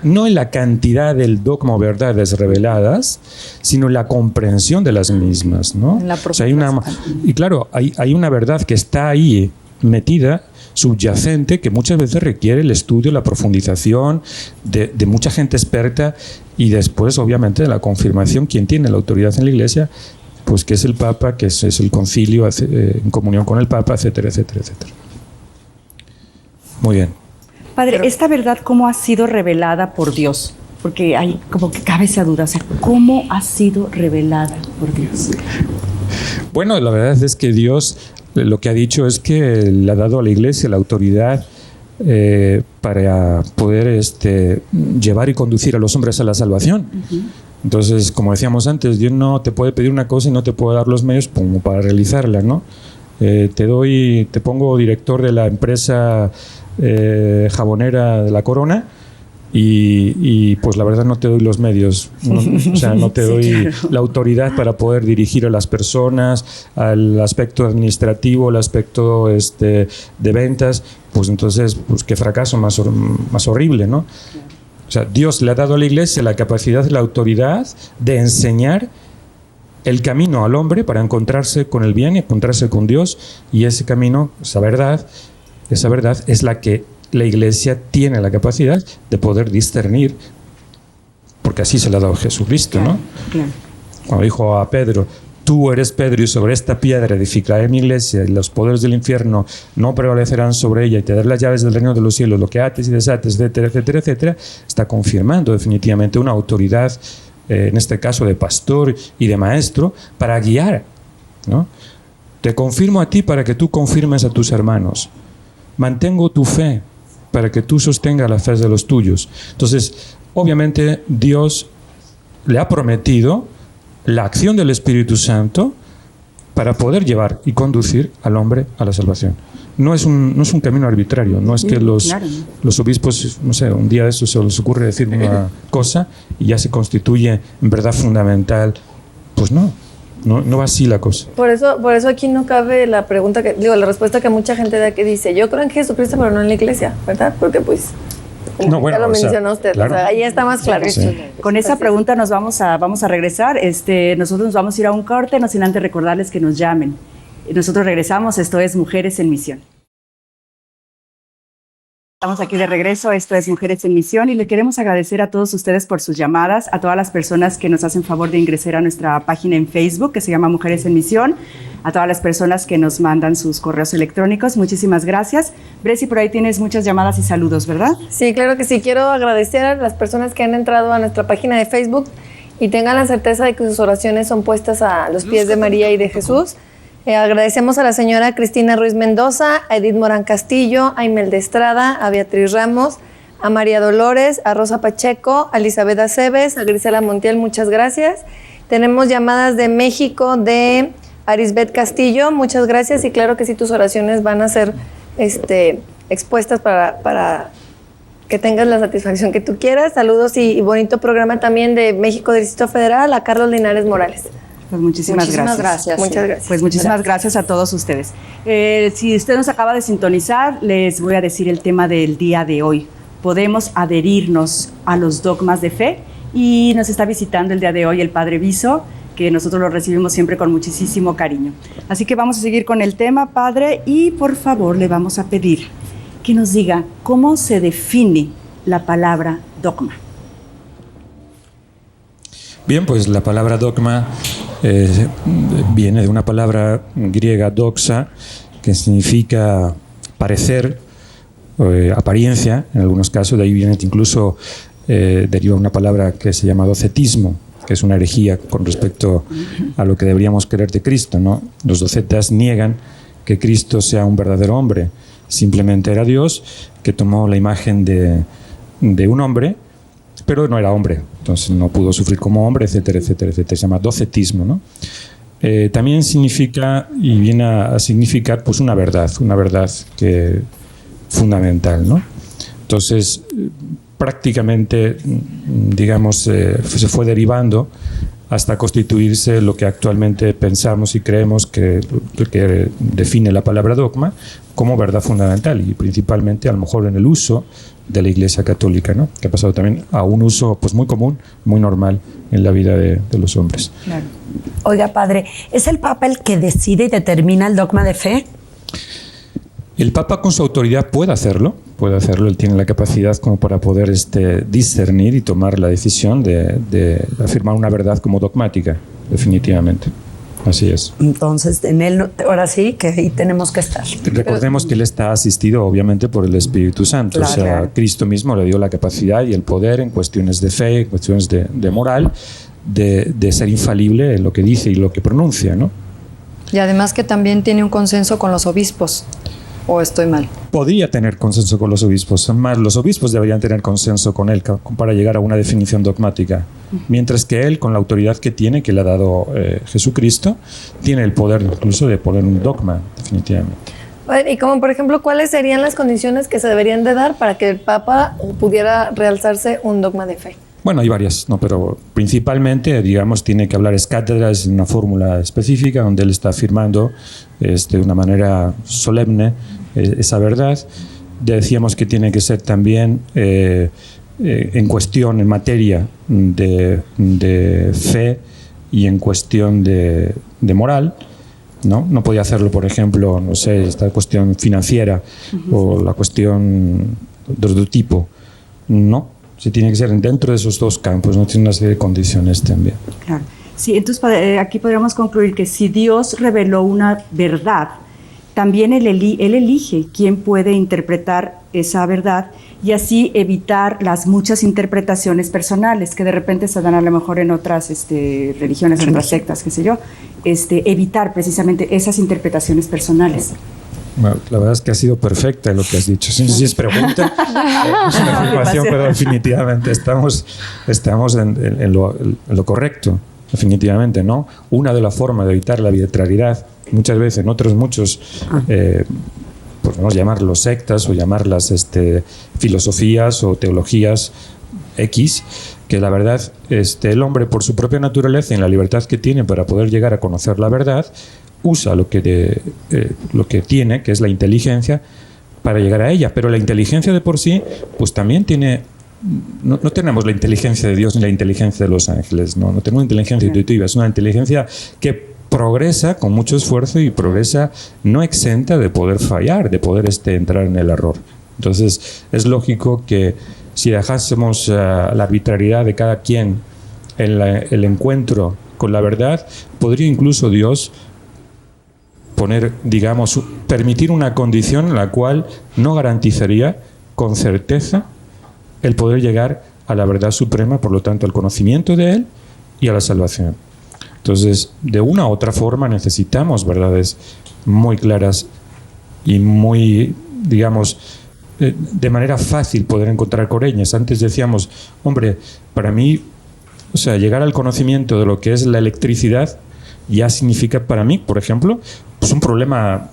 no en la cantidad del dogma o verdades reveladas, sino en la comprensión de las mismas, ¿no? En la O sea, y claro, hay una verdad que está ahí metida, subyacente, que muchas veces requiere el estudio, la profundización de mucha gente experta y después, obviamente, de la confirmación. ¿Quién tiene la autoridad en la Iglesia? Pues que es el Papa, que es el concilio en comunión con el Papa, etcétera, etcétera, etcétera. Muy bien. Padre, ¿esta verdad cómo ha sido revelada por Dios? Porque hay como que cabe esa duda, o sea, ¿cómo ha sido revelada por Dios? Bueno, la verdad es que Dios lo que ha dicho es que le ha dado a la Iglesia la autoridad para poder llevar y conducir a los hombres a la salvación. Entonces, como decíamos antes, Dios no te puede pedir una cosa y no te puede dar los medios como para realizarla, ¿no? Te pongo director de la empresa jabonera de La Corona, y pues la verdad no te doy los medios, o sea, no te doy la autoridad para poder dirigir a las personas, al aspecto administrativo, al aspecto de ventas, pues entonces, pues qué fracaso más horrible, ¿no? O sea, Dios le ha dado a la Iglesia la capacidad y la autoridad de enseñar el camino al hombre para encontrarse con el bien y encontrarse con Dios, y ese camino, esa verdad es la que la Iglesia tiene la capacidad de poder discernir, porque así se le ha dado a Jesucristo, ¿no? Claro. Cuando dijo a Pedro, tú eres Pedro y sobre esta piedra edificaré mi iglesia y los poderes del infierno no prevalecerán sobre ella y te daré las llaves del reino de los cielos, lo que ates y desates, etcétera, etcétera, etcétera, está confirmando definitivamente una autoridad, en este caso de pastor y de maestro, para guiar, ¿no? Te confirmo a ti para que tú confirmes a tus hermanos. Mantengo tu fe para que tú sostengas la fe de los tuyos. Entonces, obviamente, Dios le ha prometido la acción del Espíritu Santo para poder llevar y conducir al hombre a la salvación. No es un camino arbitrario, no es que los obispos, no sé, un día de eso se les ocurre decir una cosa y ya se constituye en verdad fundamental. Pues no va así la cosa. Por eso aquí no cabe la pregunta la respuesta que mucha gente da, que dice, yo creo en Jesucristo, pero no en la iglesia, ¿verdad? Porque pues, No, bueno, ya lo o sea, mencionó usted, claro. o sea, ahí está más claro. Sí. Con esa pregunta nos vamos a regresar. Nosotros nos vamos a ir a un corte, no sin antes recordarles que nos llamen. Nosotros regresamos, esto es Mujeres en Misión. Estamos aquí de regreso, esto es Mujeres en Misión y le queremos agradecer a todos ustedes por sus llamadas, a todas las personas que nos hacen favor de ingresar a nuestra página en Facebook que se llama Mujeres en Misión, a todas las personas que nos mandan sus correos electrónicos, muchísimas gracias. Bresi, por ahí tienes muchas llamadas y saludos, ¿verdad? Sí, claro que sí. Quiero agradecer a las personas que han entrado a nuestra página de Facebook y tengan la certeza de que sus oraciones son puestas a los pies de María y de Jesús. Agradecemos a la señora Cristina Ruiz Mendoza, a Edith Morán Castillo, a Imelda Estrada, a Beatriz Ramos, a María Dolores, a Rosa Pacheco, a Elizabeth Aceves, a Grisela Montiel, muchas gracias. Tenemos llamadas de México de Arisbet Castillo, muchas gracias, y claro que sí, tus oraciones van a ser expuestas para que tengas la satisfacción que tú quieras. Saludos y bonito programa también de México del Distrito Federal, a Carlos Linares Morales. Pues muchísimas gracias. Muchas gracias. Pues muchísimas gracias a todos ustedes. Si usted nos acaba de sintonizar, les voy a decir el tema del día de hoy. Podemos adherirnos a los dogmas de fe, y nos está visitando el día de hoy el Padre Viso, que nosotros lo recibimos siempre con muchísimo cariño. Así que vamos a seguir con el tema, Padre, y por favor le vamos a pedir que nos diga cómo se define la palabra dogma. Bien, pues la palabra dogma viene de una palabra griega doxa, que significa parecer, apariencia, en algunos casos. De ahí viene incluso, deriva una palabra que se llama docetismo, que es una herejía con respecto a lo que deberíamos creer de Cristo, ¿no? Los docetas niegan que Cristo sea un verdadero hombre, simplemente era Dios que tomó la imagen de un hombre, pero no era hombre, entonces no pudo sufrir como hombre, etcétera, etcétera, etcétera. Se llama docetismo, ¿no? También significa, y viene a significar, pues una verdad que fundamental, ¿no? Entonces, prácticamente, digamos, se fue derivando hasta constituirse lo que actualmente pensamos y creemos que define la palabra dogma como verdad fundamental, y principalmente a lo mejor en el uso de la Iglesia Católica, ¿no? Que ha pasado también a un uso pues muy común, muy normal en la vida de los hombres. Claro. Oiga, Padre, ¿es el Papa el que decide y determina el dogma de fe? El Papa con su autoridad puede hacerlo, él tiene la capacidad como para poder discernir y tomar la decisión de afirmar una verdad como dogmática, definitivamente. Así es. Entonces, en él, ahora sí, que ahí tenemos que estar. Recordemos que él está asistido, obviamente, por el Espíritu Santo. Claro, o sea, claro. Cristo mismo le dio la capacidad y el poder en cuestiones de fe, en cuestiones de moral, de ser infalible en lo que dice y lo que pronuncia, ¿no? Y además que también tiene un consenso con los obispos. ¿O estoy mal? Podría tener consenso con los obispos, más los obispos deberían tener consenso con él para llegar a una definición dogmática, mientras que él, con la autoridad que tiene, que le ha dado Jesucristo, tiene el poder incluso de poner un dogma, definitivamente. Y como por ejemplo, ¿cuáles serían las condiciones que se deberían de dar para que el Papa pudiera realzarse un dogma de fe? Bueno, hay varias, ¿no? Pero principalmente, digamos, tiene que hablar cátedras en una fórmula específica donde él está afirmando de una manera solemne esa verdad. Decíamos que tiene que ser también en cuestión, en materia de fe y en cuestión de moral, ¿no? No podía hacerlo, por ejemplo, no sé, esta cuestión financiera o la cuestión de otro tipo, no. Sí, tiene que ser dentro de esos dos campos, no tiene una serie de condiciones también. Claro. Sí, entonces aquí podríamos concluir que si Dios reveló una verdad, también él elige quién puede interpretar esa verdad y así evitar las muchas interpretaciones personales que de repente se dan a lo mejor en otras religiones, en otras sectas, qué sé yo, evitar precisamente esas interpretaciones personales. Bueno, la verdad es que ha sido perfecta lo que has dicho. Sí, sí es pregunta, es una afirmación, pero definitivamente estamos en lo correcto, definitivamente, ¿no? Una de las formas de evitar la arbitrariedad, muchas veces, en otros muchos, podemos llamarlos sectas o llamarlas filosofías o teologías X, que la verdad, el hombre por su propia naturaleza y en la libertad que tiene para poder llegar a conocer la verdad, usa lo que tiene, que es la inteligencia, para llegar a ella. Pero la inteligencia de por sí, pues también tiene... No tenemos la inteligencia de Dios ni la inteligencia de los ángeles, no tenemos inteligencia intuitiva, es una inteligencia que progresa con mucho esfuerzo y progresa no exenta de poder fallar, de poder entrar en el error. Entonces, es lógico que si dejásemos la arbitrariedad de cada quien en el encuentro con la verdad, podría incluso Dios permitir una condición en la cual no garantizaría con certeza el poder llegar a la verdad suprema, por lo tanto al conocimiento de Él y a la salvación. Entonces, de una u otra forma necesitamos verdades muy claras y muy, de manera fácil poder encontrar con ellas. Antes decíamos, hombre, para mí, llegar al conocimiento de lo que es la electricidad ya significa para mí, por ejemplo, pues un problema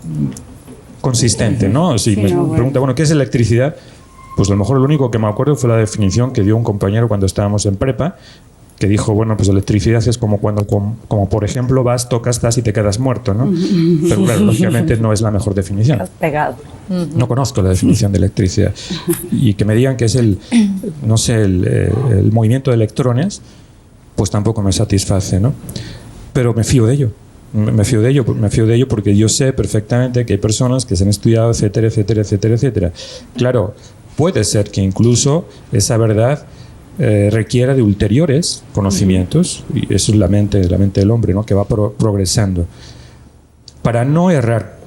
consistente, ¿no? Si me pregunta, bueno, ¿qué es electricidad? Pues a lo mejor lo único que me acuerdo fue la definición que dio un compañero cuando estábamos en prepa, que dijo, bueno, pues electricidad es como cuando, como por ejemplo, vas, tocas, y te quedas muerto, ¿no? Pero claro, lógicamente no es la mejor definición. Has pegado. No conozco la definición de electricidad. Y que me digan que es el movimiento de electrones, pues tampoco me satisface, ¿no? Pero me fío de ello. Me fío de ello porque yo sé perfectamente que hay personas que se han estudiado, etcétera, etcétera, etcétera, etcétera. Claro, puede ser que incluso esa verdad requiera de ulteriores conocimientos, y eso es la mente del hombre, ¿no? Que va progresando. Para no errar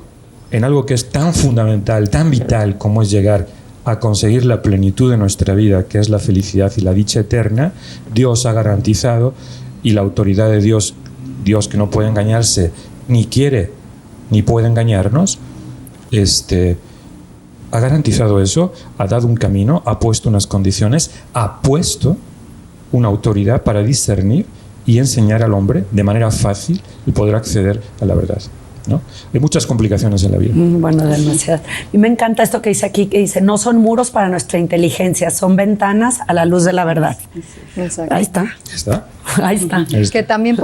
en algo que es tan fundamental, tan vital como es llegar a conseguir la plenitud de nuestra vida, que es la felicidad y la dicha eterna, Dios ha garantizado, y la autoridad de Dios que no puede engañarse, ni quiere, ni puede engañarnos, ha garantizado eso, ha dado un camino, ha puesto unas condiciones, ha puesto una autoridad para discernir y enseñar al hombre de manera fácil el poder acceder a la verdad, ¿no? Hay muchas complicaciones en la vida. Bueno, demasiadas. Y me encanta esto que dice aquí, que dice, no son muros para nuestra inteligencia, son ventanas a la luz de la verdad. Exacto. Ahí está. ¿Está? Ahí está. Que también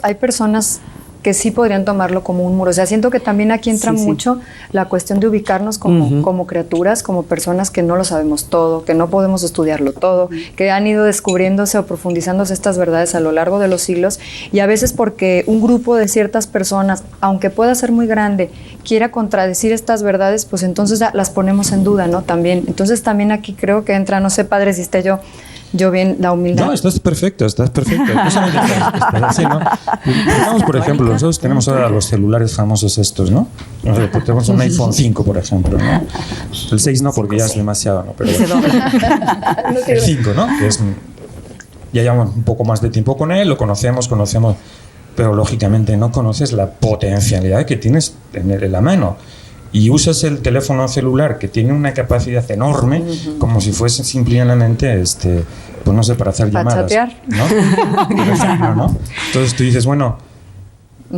hay personas que sí podrían tomarlo como un muro. O sea, siento que también aquí entra mucho la cuestión de ubicarnos como criaturas, como personas que no lo sabemos todo, que no podemos estudiarlo todo, que han ido descubriéndose o profundizándose estas verdades a lo largo de los siglos, y a veces porque un grupo de ciertas personas, aunque pueda ser muy grande, quiera contradecir estas verdades, pues entonces las ponemos en duda, ¿no? También. Entonces también aquí creo que entra, no sé, padre, si esté yo bien la humildad. No, estás perfecto. Estás así, ¿no? Digamos, por ejemplo, nosotros tenemos ahora los celulares famosos estos, ¿no? Nosotros tenemos un iPhone 5, por ejemplo, ¿no? El 6 no, porque ya es demasiado, ¿no? Pero el 5, ¿no? Que ya llevamos un poco más de tiempo con él, lo conocemos, pero lógicamente no conoces la potencialidad que tienes en la mano. Y usas el teléfono celular que tiene una capacidad enorme, como si fuese simplemente, pues no sé, para hacer llamadas. Chatear. ¿No? Por ejemplo, ¿no? Entonces tú dices, bueno,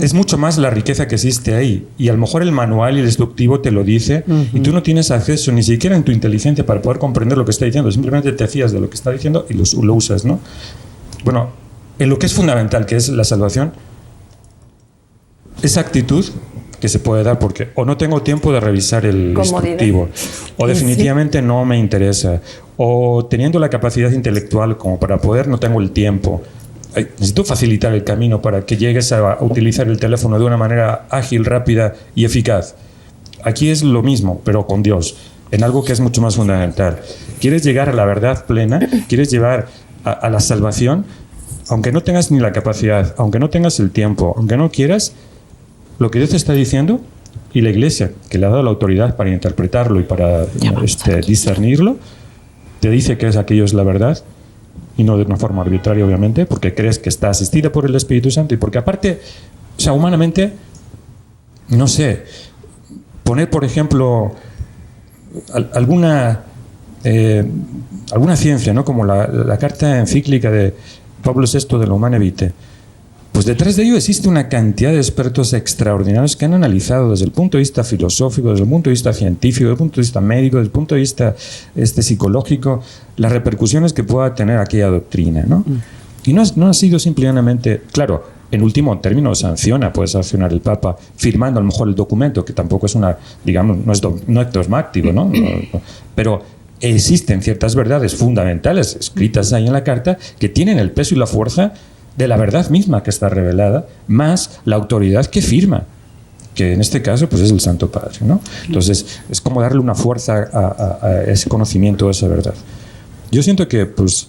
es mucho más la riqueza que existe ahí. Y a lo mejor el manual y el instructivo te lo dice y tú no tienes acceso ni siquiera en tu inteligencia para poder comprender lo que está diciendo. Simplemente te fías de lo que está diciendo y lo usas, ¿no? Bueno, en lo que es fundamental, que es la salvación, esa actitud que se puede dar porque o no tengo tiempo de revisar el instructivo, o definitivamente no me interesa, o teniendo la capacidad intelectual como para poder, no tengo el tiempo. Necesito facilitar el camino para que llegues a utilizar el teléfono de una manera ágil, rápida y eficaz. Aquí es lo mismo, pero con Dios, en algo que es mucho más fundamental. ¿Quieres llegar a la verdad plena? ¿Quieres llevar a la salvación? Aunque no tengas ni la capacidad, aunque no tengas el tiempo, aunque no quieras, lo que Dios te está diciendo y la Iglesia, que le ha dado la autoridad para interpretarlo y para discernirlo, te dice que aquello es la verdad, y no de una forma arbitraria, obviamente, porque crees que está asistida por el Espíritu Santo y porque aparte, o sea, humanamente, no sé, poner, por ejemplo, alguna ciencia, ¿no? Como la carta encíclica de Pablo VI de la Humane Vitae, pues detrás de ello existe una cantidad de expertos extraordinarios que han analizado desde el punto de vista filosófico, desde el punto de vista científico, desde el punto de vista médico, desde el punto de vista psicológico, las repercusiones que pueda tener aquella doctrina, ¿no? Y no ha sido simplemente, claro, en último término puede sancionar el Papa firmando a lo mejor el documento, que tampoco es una, digamos, no es dogmático, ¿no? Pero existen ciertas verdades fundamentales escritas ahí en la carta que tienen el peso y la fuerza de la verdad misma que está revelada, más la autoridad que firma, que en este caso pues es el Santo Padre, ¿no? Entonces es como darle una fuerza a ese conocimiento, a esa verdad. Yo siento que pues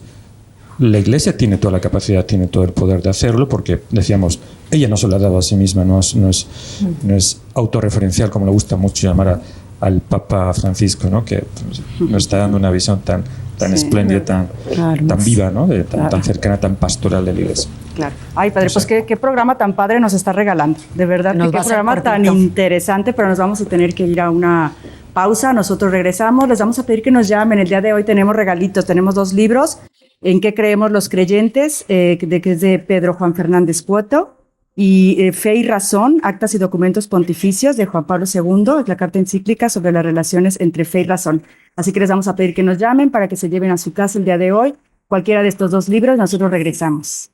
la Iglesia tiene toda la capacidad, tiene todo el poder de hacerlo, porque decíamos, ella no se lo ha dado a sí misma, no es autorreferencial, como le gusta mucho llamar al Papa Francisco, ¿no? Que pues, nos está dando una visión tan espléndida, tan viva, ¿no? Tan cercana, tan pastoral de la Iglesia. Claro. Ay, padre, pues qué programa tan padre nos está regalando. De verdad, qué programa tan interesante, pero nos vamos a tener que ir a una pausa. Nosotros regresamos. Les vamos a pedir que nos llamen. El día de hoy tenemos regalitos. Tenemos 2 libros. ¿En qué creemos los creyentes? Que es de Pedro Juan Fernández Cuoto. Y Fe y Razón, Actas y Documentos Pontificios de Juan Pablo II, es la carta encíclica sobre las relaciones entre fe y razón. Así que les vamos a pedir que nos llamen para que se lleven a su casa el día de hoy cualquiera de estos 2 libros. Nosotros regresamos.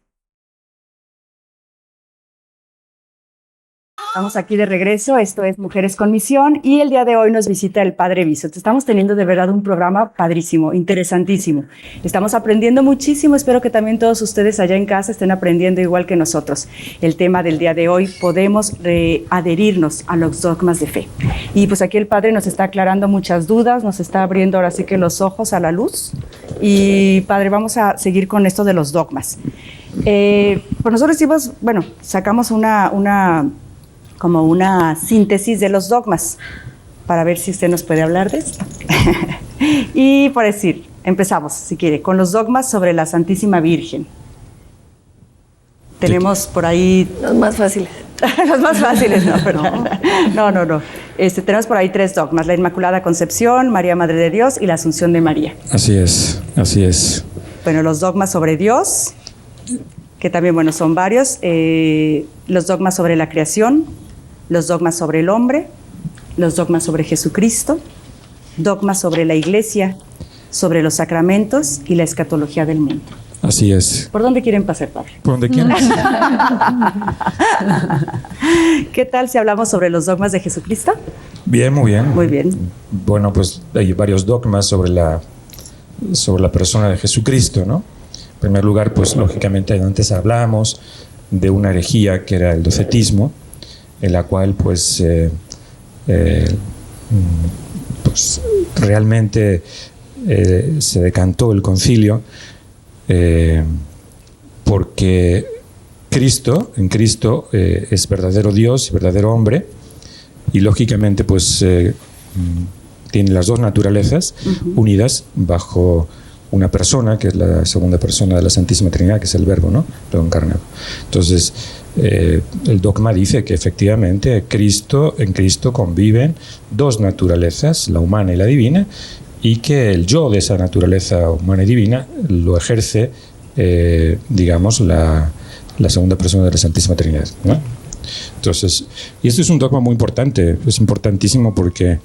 Estamos aquí de regreso, esto es Mujeres con Misión y el día de hoy nos visita el Padre Bisot. Estamos teniendo de verdad un programa padrísimo, interesantísimo. Estamos aprendiendo muchísimo, espero que también todos ustedes allá en casa estén aprendiendo igual que nosotros. El tema del día de hoy, podemos adherirnos a los dogmas de fe. Y pues aquí el Padre nos está aclarando muchas dudas, nos está abriendo ahora sí que los ojos a la luz. Y Padre, vamos a seguir con esto de los dogmas. Pues nosotros hicimos, sacamos como una síntesis de los dogmas, para ver si usted nos puede hablar de esto. Y por decir, empezamos, si quiere, con los dogmas sobre la Santísima Virgen. Tenemos por ahí... Los más fáciles. Los más fáciles, no, ¿verdad? No. Tenemos por ahí 3 dogmas, la Inmaculada Concepción, María Madre de Dios y la Asunción de María. Así es. Bueno, los dogmas sobre Dios, que también, son varios. Los dogmas sobre la creación, los dogmas sobre el hombre, los dogmas sobre Jesucristo, dogmas sobre la Iglesia, sobre los sacramentos y la escatología del mundo. Así es. ¿Por dónde quieren pasar, Padre? Por donde quieras. ¿Qué tal si hablamos sobre los dogmas de Jesucristo? Bien, muy bien. Muy bien. Bueno, pues hay varios dogmas sobre la persona de Jesucristo, ¿no? En primer lugar, pues lógicamente antes hablamos de una herejía que era el docetismo, en la cual pues realmente se decantó el concilio porque en Cristo es verdadero Dios y verdadero hombre, y lógicamente pues tiene las 2 naturalezas unidas bajo una persona, que es la segunda persona de la Santísima Trinidad, que es el Verbo, ¿no? Lo encarnado. Entonces, el dogma dice que efectivamente en Cristo conviven 2 naturalezas, la humana y la divina, y que el yo de esa naturaleza humana y divina lo ejerce, digamos, la segunda persona de la Santísima Trinidad, ¿no? Entonces, y esto es un dogma muy importante, es importantísimo porque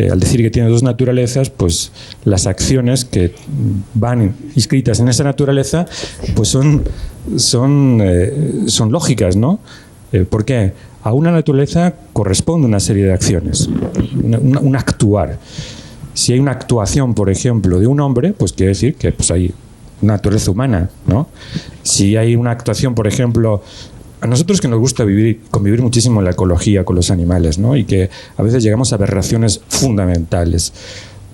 al decir que tiene dos naturalezas, pues las acciones que van inscritas en esa naturaleza pues son lógicas, ¿no? ¿Por qué? A una naturaleza corresponde una serie de acciones, un actuar. Si hay una actuación, por ejemplo, de un hombre, pues quiere decir que pues, hay una naturaleza humana, ¿no? Si hay una actuación, por ejemplo, a nosotros que nos gusta convivir muchísimo en la ecología con los animales, ¿no? Y que a veces llegamos a aberraciones fundamentales.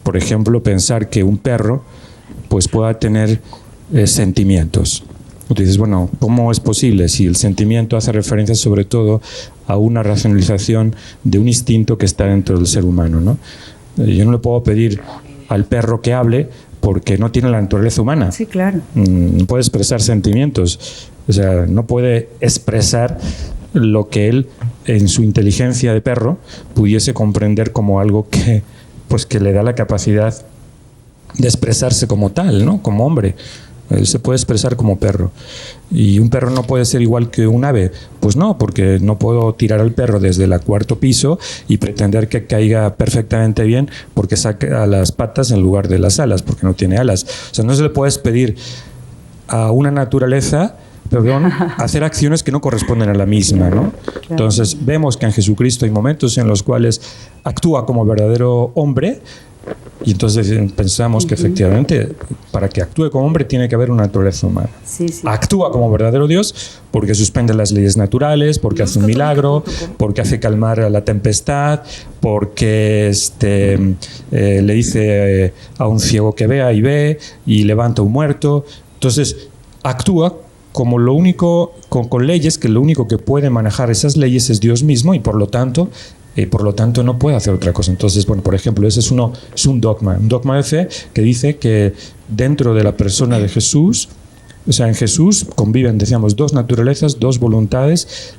Por ejemplo, pensar que un perro pues, pueda tener sentimientos. Tú dices, bueno, ¿cómo es posible si el sentimiento hace referencia sobre todo a una racionalización de un instinto que está dentro del ser humano, ¿no? Yo no le puedo pedir al perro que hable porque no tiene la naturaleza humana. Sí, claro. No puede expresar sentimientos. O sea, no puede expresar lo que él, en su inteligencia de perro, pudiese comprender como algo que, pues, que le da la capacidad de expresarse como tal, ¿no? Como hombre. Él se puede expresar como perro. ¿Y un perro no puede ser igual que un ave? Pues no, porque no puedo tirar al perro desde el 4º piso y pretender que caiga perfectamente bien porque saca las patas en lugar de las alas, porque no tiene alas. O sea, no se le puede pedir a una naturaleza, hacer acciones que no corresponden a la misma, ¿no? Claro. Entonces, vemos que en Jesucristo hay momentos en los cuales actúa como verdadero hombre. Y entonces pensamos que efectivamente para que actúe como hombre tiene que haber una naturaleza humana. Sí, sí. Actúa como verdadero Dios porque suspende las leyes naturales, porque hace un milagro, porque hace calmar a la tempestad, porque le dice a un ciego que vea y ve y levanta a un muerto. Entonces actúa como lo único, con leyes que lo único que puede manejar esas leyes es Dios mismo y por lo tanto no puede hacer otra cosa. Entonces, bueno, por ejemplo, ese es un dogma de fe que dice que dentro de la persona de Jesús, o sea, en Jesús conviven, decíamos, dos naturalezas, dos voluntades,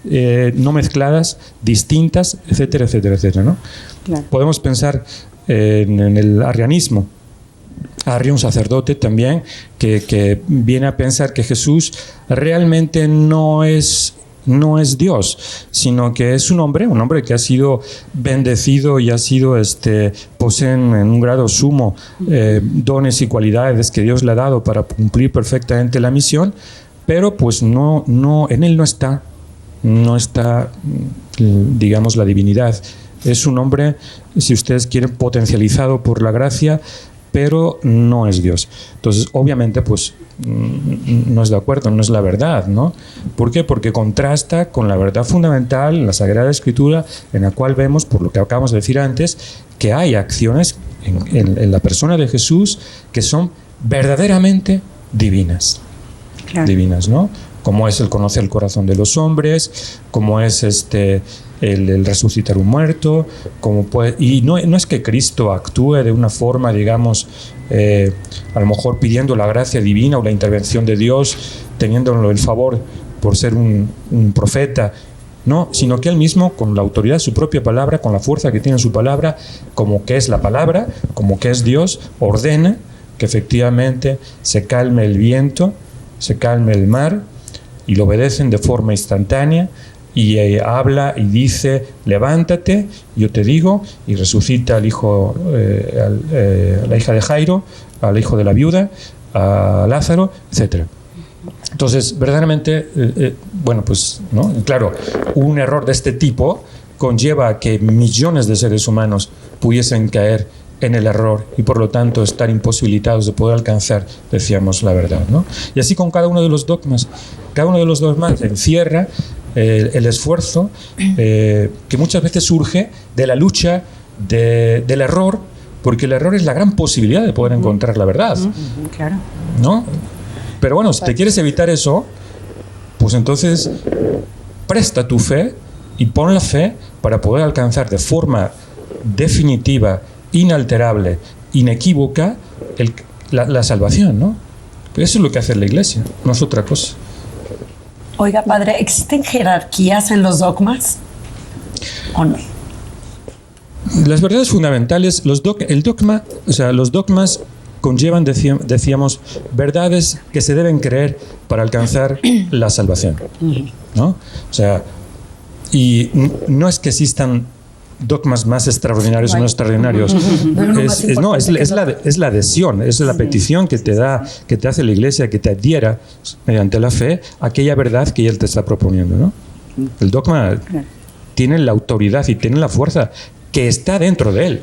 no mezcladas, distintas, etcétera, etcétera, etcétera, ¿no? Claro. Podemos pensar en el arrianismo. Arrio, un sacerdote también, que viene a pensar que Jesús realmente no es Dios, sino que es un hombre que ha sido bendecido y ha sido poseen en un grado sumo dones y cualidades que Dios le ha dado para cumplir perfectamente la misión, pero pues no en él no está, digamos, la divinidad. Es un hombre, si ustedes quieren, potencializado por la gracia, pero no es Dios. Entonces, obviamente, pues no es de acuerdo, no es la verdad, ¿no? ¿Por qué? Porque contrasta con la verdad fundamental en la Sagrada Escritura, en la cual vemos, por lo que acabamos de decir antes, que hay acciones en la persona de Jesús que son verdaderamente divinas. Claro. Divinas, ¿no? Como es el conocer el corazón de los hombres, como es el resucitar un muerto, y no es que Cristo actúe de una forma, digamos, a lo mejor pidiendo la gracia divina o la intervención de Dios, teniéndolo el favor por ser un profeta, no, sino que él mismo, con la autoridad de su propia palabra, con la fuerza que tiene su palabra, como que es la palabra, como que es Dios, ordena que efectivamente se calme el viento, se calme el mar, y lo obedecen de forma instantánea, y habla y dice, levántate, yo te digo, y resucita al hijo, a la hija de Jairo, al hijo de la viuda, a Lázaro, etc. Entonces, verdaderamente, bueno, pues, ¿no? Claro, un error de este tipo conlleva a que millones de seres humanos pudiesen caer en el error y por lo tanto estar imposibilitados de poder alcanzar, decíamos, la verdad, ¿no? Y así con cada uno de los dogmas. Cada uno de los dogmas encierra el esfuerzo que muchas veces surge de la lucha del error, porque el error es la gran posibilidad de poder encontrar la verdad. Claro. ¿No? Pero bueno, si te quieres evitar eso, pues entonces presta tu fe y pon la fe para poder alcanzar de forma definitiva, inalterable, inequívoca, la salvación, ¿no? Pero eso es lo que hace la Iglesia, no es otra cosa. Oiga, padre, ¿existen jerarquías en los dogmas o no? Las verdades fundamentales, los dogmas conllevan, decíamos, verdades que se deben creer para alcanzar la salvación, ¿no? O sea, Y no es que existan dogmas más extraordinarios o no extraordinarios. Es la adhesión, es la petición que te hace la Iglesia, que te adhiera mediante la fe a aquella verdad que Él te está proponiendo, ¿no? El dogma tiene la autoridad y tiene la fuerza que está dentro de él,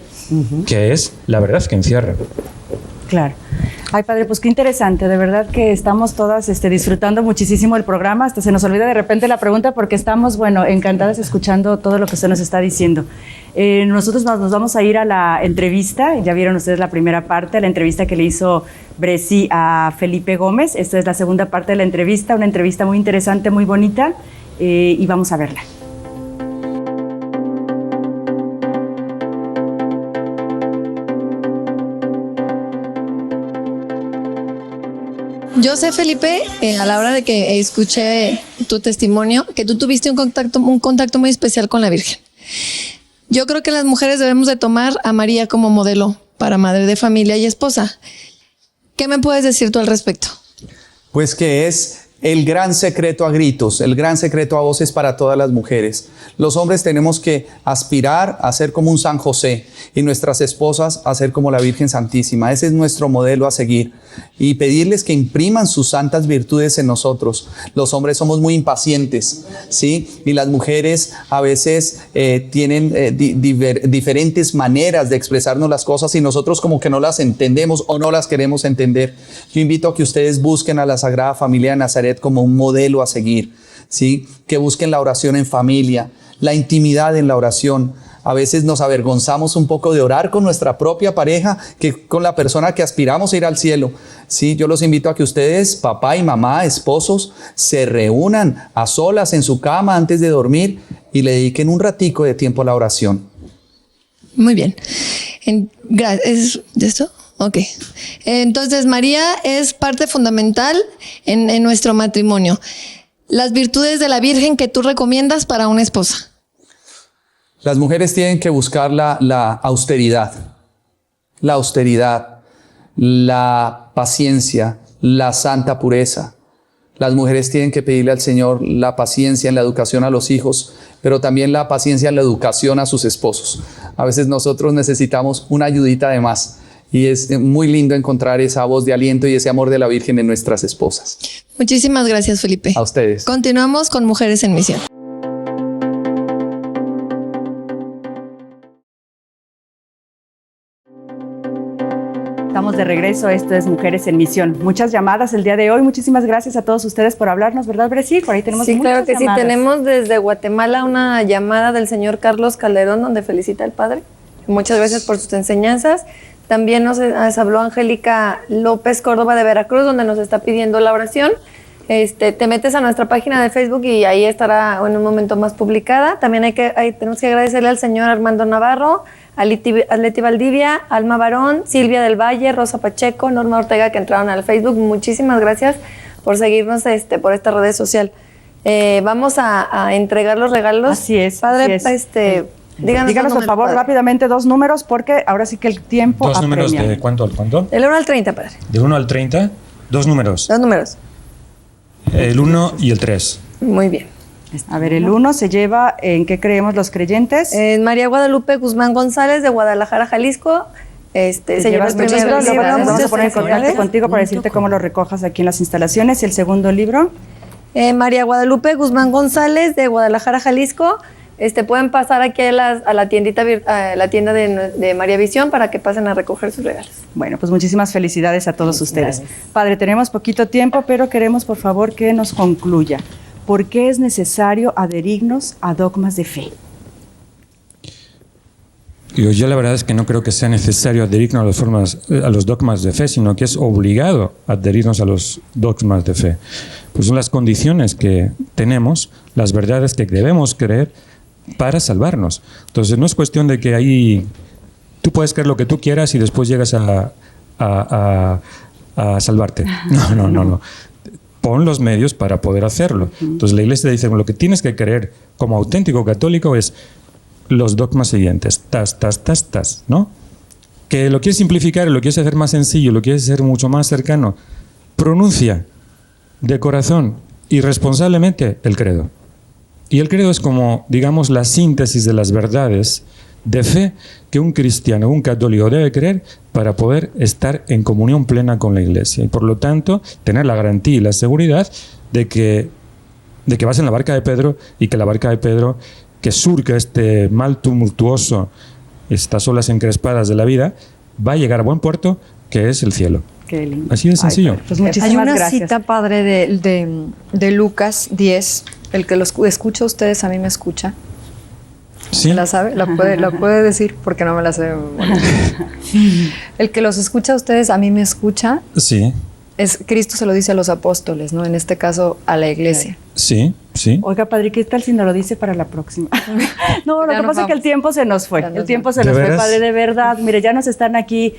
que es la verdad que encierra. Claro. Ay, padre, pues qué interesante. De verdad que estamos todas disfrutando muchísimo el programa. Hasta se nos olvida de repente la pregunta porque estamos, bueno, encantadas escuchando todo lo que usted nos está diciendo. Nosotros nos vamos a ir a la entrevista. Ya vieron ustedes la primera parte, la entrevista que le hizo Bresi a Felipe Gómez. Esta es la segunda parte de la entrevista, una entrevista muy interesante, muy bonita, y vamos a verla. Yo sé, Felipe, a la hora de que escuché tu testimonio, que tú tuviste un contacto muy especial con la Virgen. Yo creo que las mujeres debemos de tomar a María como modelo para madre de familia y esposa. ¿Qué me puedes decir tú al respecto? Pues que es el gran secreto a gritos, el gran secreto a voces para todas las mujeres. Los hombres tenemos que aspirar a ser como un San José y nuestras esposas a ser como la Virgen Santísima. Ese es nuestro modelo a seguir y pedirles que impriman sus santas virtudes en nosotros. Los hombres somos muy impacientes, ¿sí? Y las mujeres a veces tienen diferentes maneras de expresarnos las cosas y nosotros como que no las entendemos o no las queremos entender. Yo invito a que ustedes busquen a la Sagrada Familia de Nazaret como un modelo a seguir, ¿sí? Que busquen la oración en familia, la intimidad en la oración. A veces nos avergonzamos un poco de orar con nuestra propia pareja que con la persona que aspiramos a ir al cielo, ¿sí? Yo los invito a que ustedes, papá y mamá, esposos, se reúnan a solas en su cama antes de dormir y le dediquen un ratico de tiempo a la oración. Muy bien. ¿Es de esto? Ok. Entonces, María es parte fundamental en nuestro matrimonio. Las virtudes de la Virgen que tú recomiendas para una esposa. Las mujeres tienen que buscar la austeridad, la paciencia, la santa pureza. Las mujeres tienen que pedirle al Señor la paciencia en la educación a los hijos, pero también la paciencia en la educación a sus esposos. A veces nosotros necesitamos una ayudita de más. Y es muy lindo encontrar esa voz de aliento y ese amor de la Virgen en nuestras esposas. Muchísimas gracias, Felipe. A ustedes. Continuamos con Mujeres en Misión. Estamos de regreso, esto es Mujeres en Misión. Muchas llamadas el día de hoy, muchísimas gracias a todos ustedes por hablarnos, ¿verdad, Bresi? Por ahí tenemos sí, muchas claro que llamadas. sí, tenemos desde Guatemala una llamada del señor Carlos Calderón donde felicita al Padre. Muchas gracias por sus enseñanzas. También nos habló Angélica López Córdoba de Veracruz, donde nos está pidiendo la oración. Te metes a nuestra página de Facebook y ahí estará en un momento más publicada. También tenemos que agradecerle al señor Armando Navarro, a Leti Valdivia, Alma Barón, Silvia del Valle, Rosa Pacheco, Norma Ortega, que entraron al Facebook. Muchísimas gracias por seguirnos por esta red social. Vamos a entregar los regalos. Así es. Padre, así es. díganos por favor, rápidamente 2 números, porque ahora sí que el tiempo ¿2 apremia. números de cuánto al cuánto? Del 1 al 30, Padre. De 1 al 30, 2 números. 2 números. El 1 y el 3. Muy bien. A ver, el 1 se lleva ¿en qué creemos los creyentes? María Guadalupe Guzmán González, de Guadalajara, Jalisco. Se lleva el muchos primer libros, luego libro. nos vamos a poner en contacto contigo para decirte cómo lo recojas aquí en las instalaciones. Y el segundo libro. María Guadalupe Guzmán González, de Guadalajara, Jalisco. Pueden pasar aquí a la tiendita, la tienda de María Visión para que pasen a recoger sus regalos. Bueno, pues muchísimas felicidades a todos ustedes. Padre, tenemos poquito tiempo, pero queremos por favor que nos concluya. ¿Por qué es necesario adherirnos a dogmas de fe? Yo la verdad es que no creo que sea necesario adherirnos a los dogmas de fe, sino que es obligado adherirnos a los dogmas de fe. Pues son las condiciones que tenemos, las verdades que debemos creer para salvarnos. Entonces no es cuestión de que ahí tú puedes creer lo que tú quieras y después llegas a salvarte. No. Pon los medios para poder hacerlo. Entonces la Iglesia dice, lo que tienes que creer como auténtico católico es los dogmas siguientes, ¿no? Que lo quieres simplificar, lo quieres hacer más sencillo, lo quieres hacer mucho más cercano. Pronuncia de corazón y responsablemente el credo. Y el credo es como, digamos, la síntesis de las verdades de fe que un cristiano, un católico debe creer para poder estar en comunión plena con la Iglesia. Y por lo tanto, tener la garantía y la seguridad de que vas en la barca de Pedro y que la barca de Pedro, que surca este mal tumultuoso, estas olas encrespadas de la vida, va a llegar a buen puerto, que es el cielo. Qué lindo. Así de sencillo. Ay, pues muchísimas Hay una gracias. cita, padre, de Lucas 10. El que los escucha a ustedes, a mí me escucha. Sí. ¿La sabe? ¿La puede decir? Porque no me la sé. Bueno. El que los escucha a ustedes, a mí me escucha. Sí, Cristo se lo dice a los apóstoles, ¿no? En este caso, a la iglesia. sí, sí. Oiga, padre, ¿qué tal si nos lo dice para la próxima? No, lo Ya que nos pasa es que el vamos. tiempo se nos fue. Ya nos El tiempo se ¿De nos fue, veras? padre, de verdad. Mire, ya nos están aquí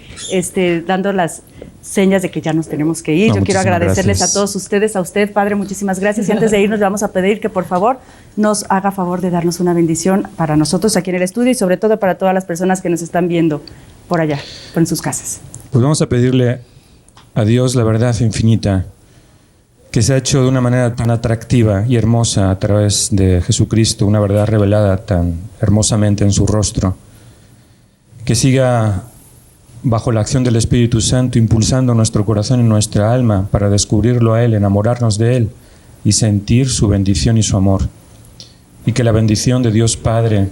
dando las señas de que ya nos tenemos que ir. No, Yo quiero muchísimas agradecerles gracias. a todos ustedes, a usted, padre, muchísimas gracias. Y antes de irnos, le vamos a pedir que por favor nos haga favor de darnos una bendición para nosotros aquí en el estudio y sobre todo para todas las personas que nos están viendo por allá, en sus casas. Pues vamos a pedirle a Dios la verdad infinita, que se ha hecho de una manera tan atractiva y hermosa a través de Jesucristo, una verdad revelada tan hermosamente en su rostro, que siga bajo la acción del Espíritu Santo impulsando nuestro corazón y nuestra alma para descubrirlo a Él, enamorarnos de Él y sentir su bendición y su amor. Y que la bendición de Dios Padre,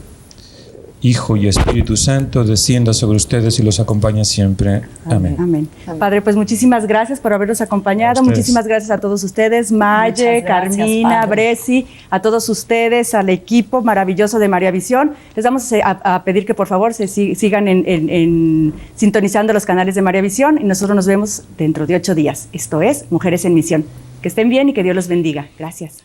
Hijo y Espíritu Santo descienda sobre ustedes y los acompañe siempre. Amén. Amén. Padre, pues muchísimas gracias por habernos acompañado. A ustedes. Muchísimas gracias a todos ustedes, Maye, Muchas gracias, Carmina, padre. Bresi, a todos ustedes, al equipo maravilloso de María Visión. Les vamos a pedir que por favor se sigan sintonizando los canales de María Visión y nosotros nos vemos dentro de 8 días. Esto es Mujeres en Misión. Que estén bien y que Dios los bendiga. Gracias.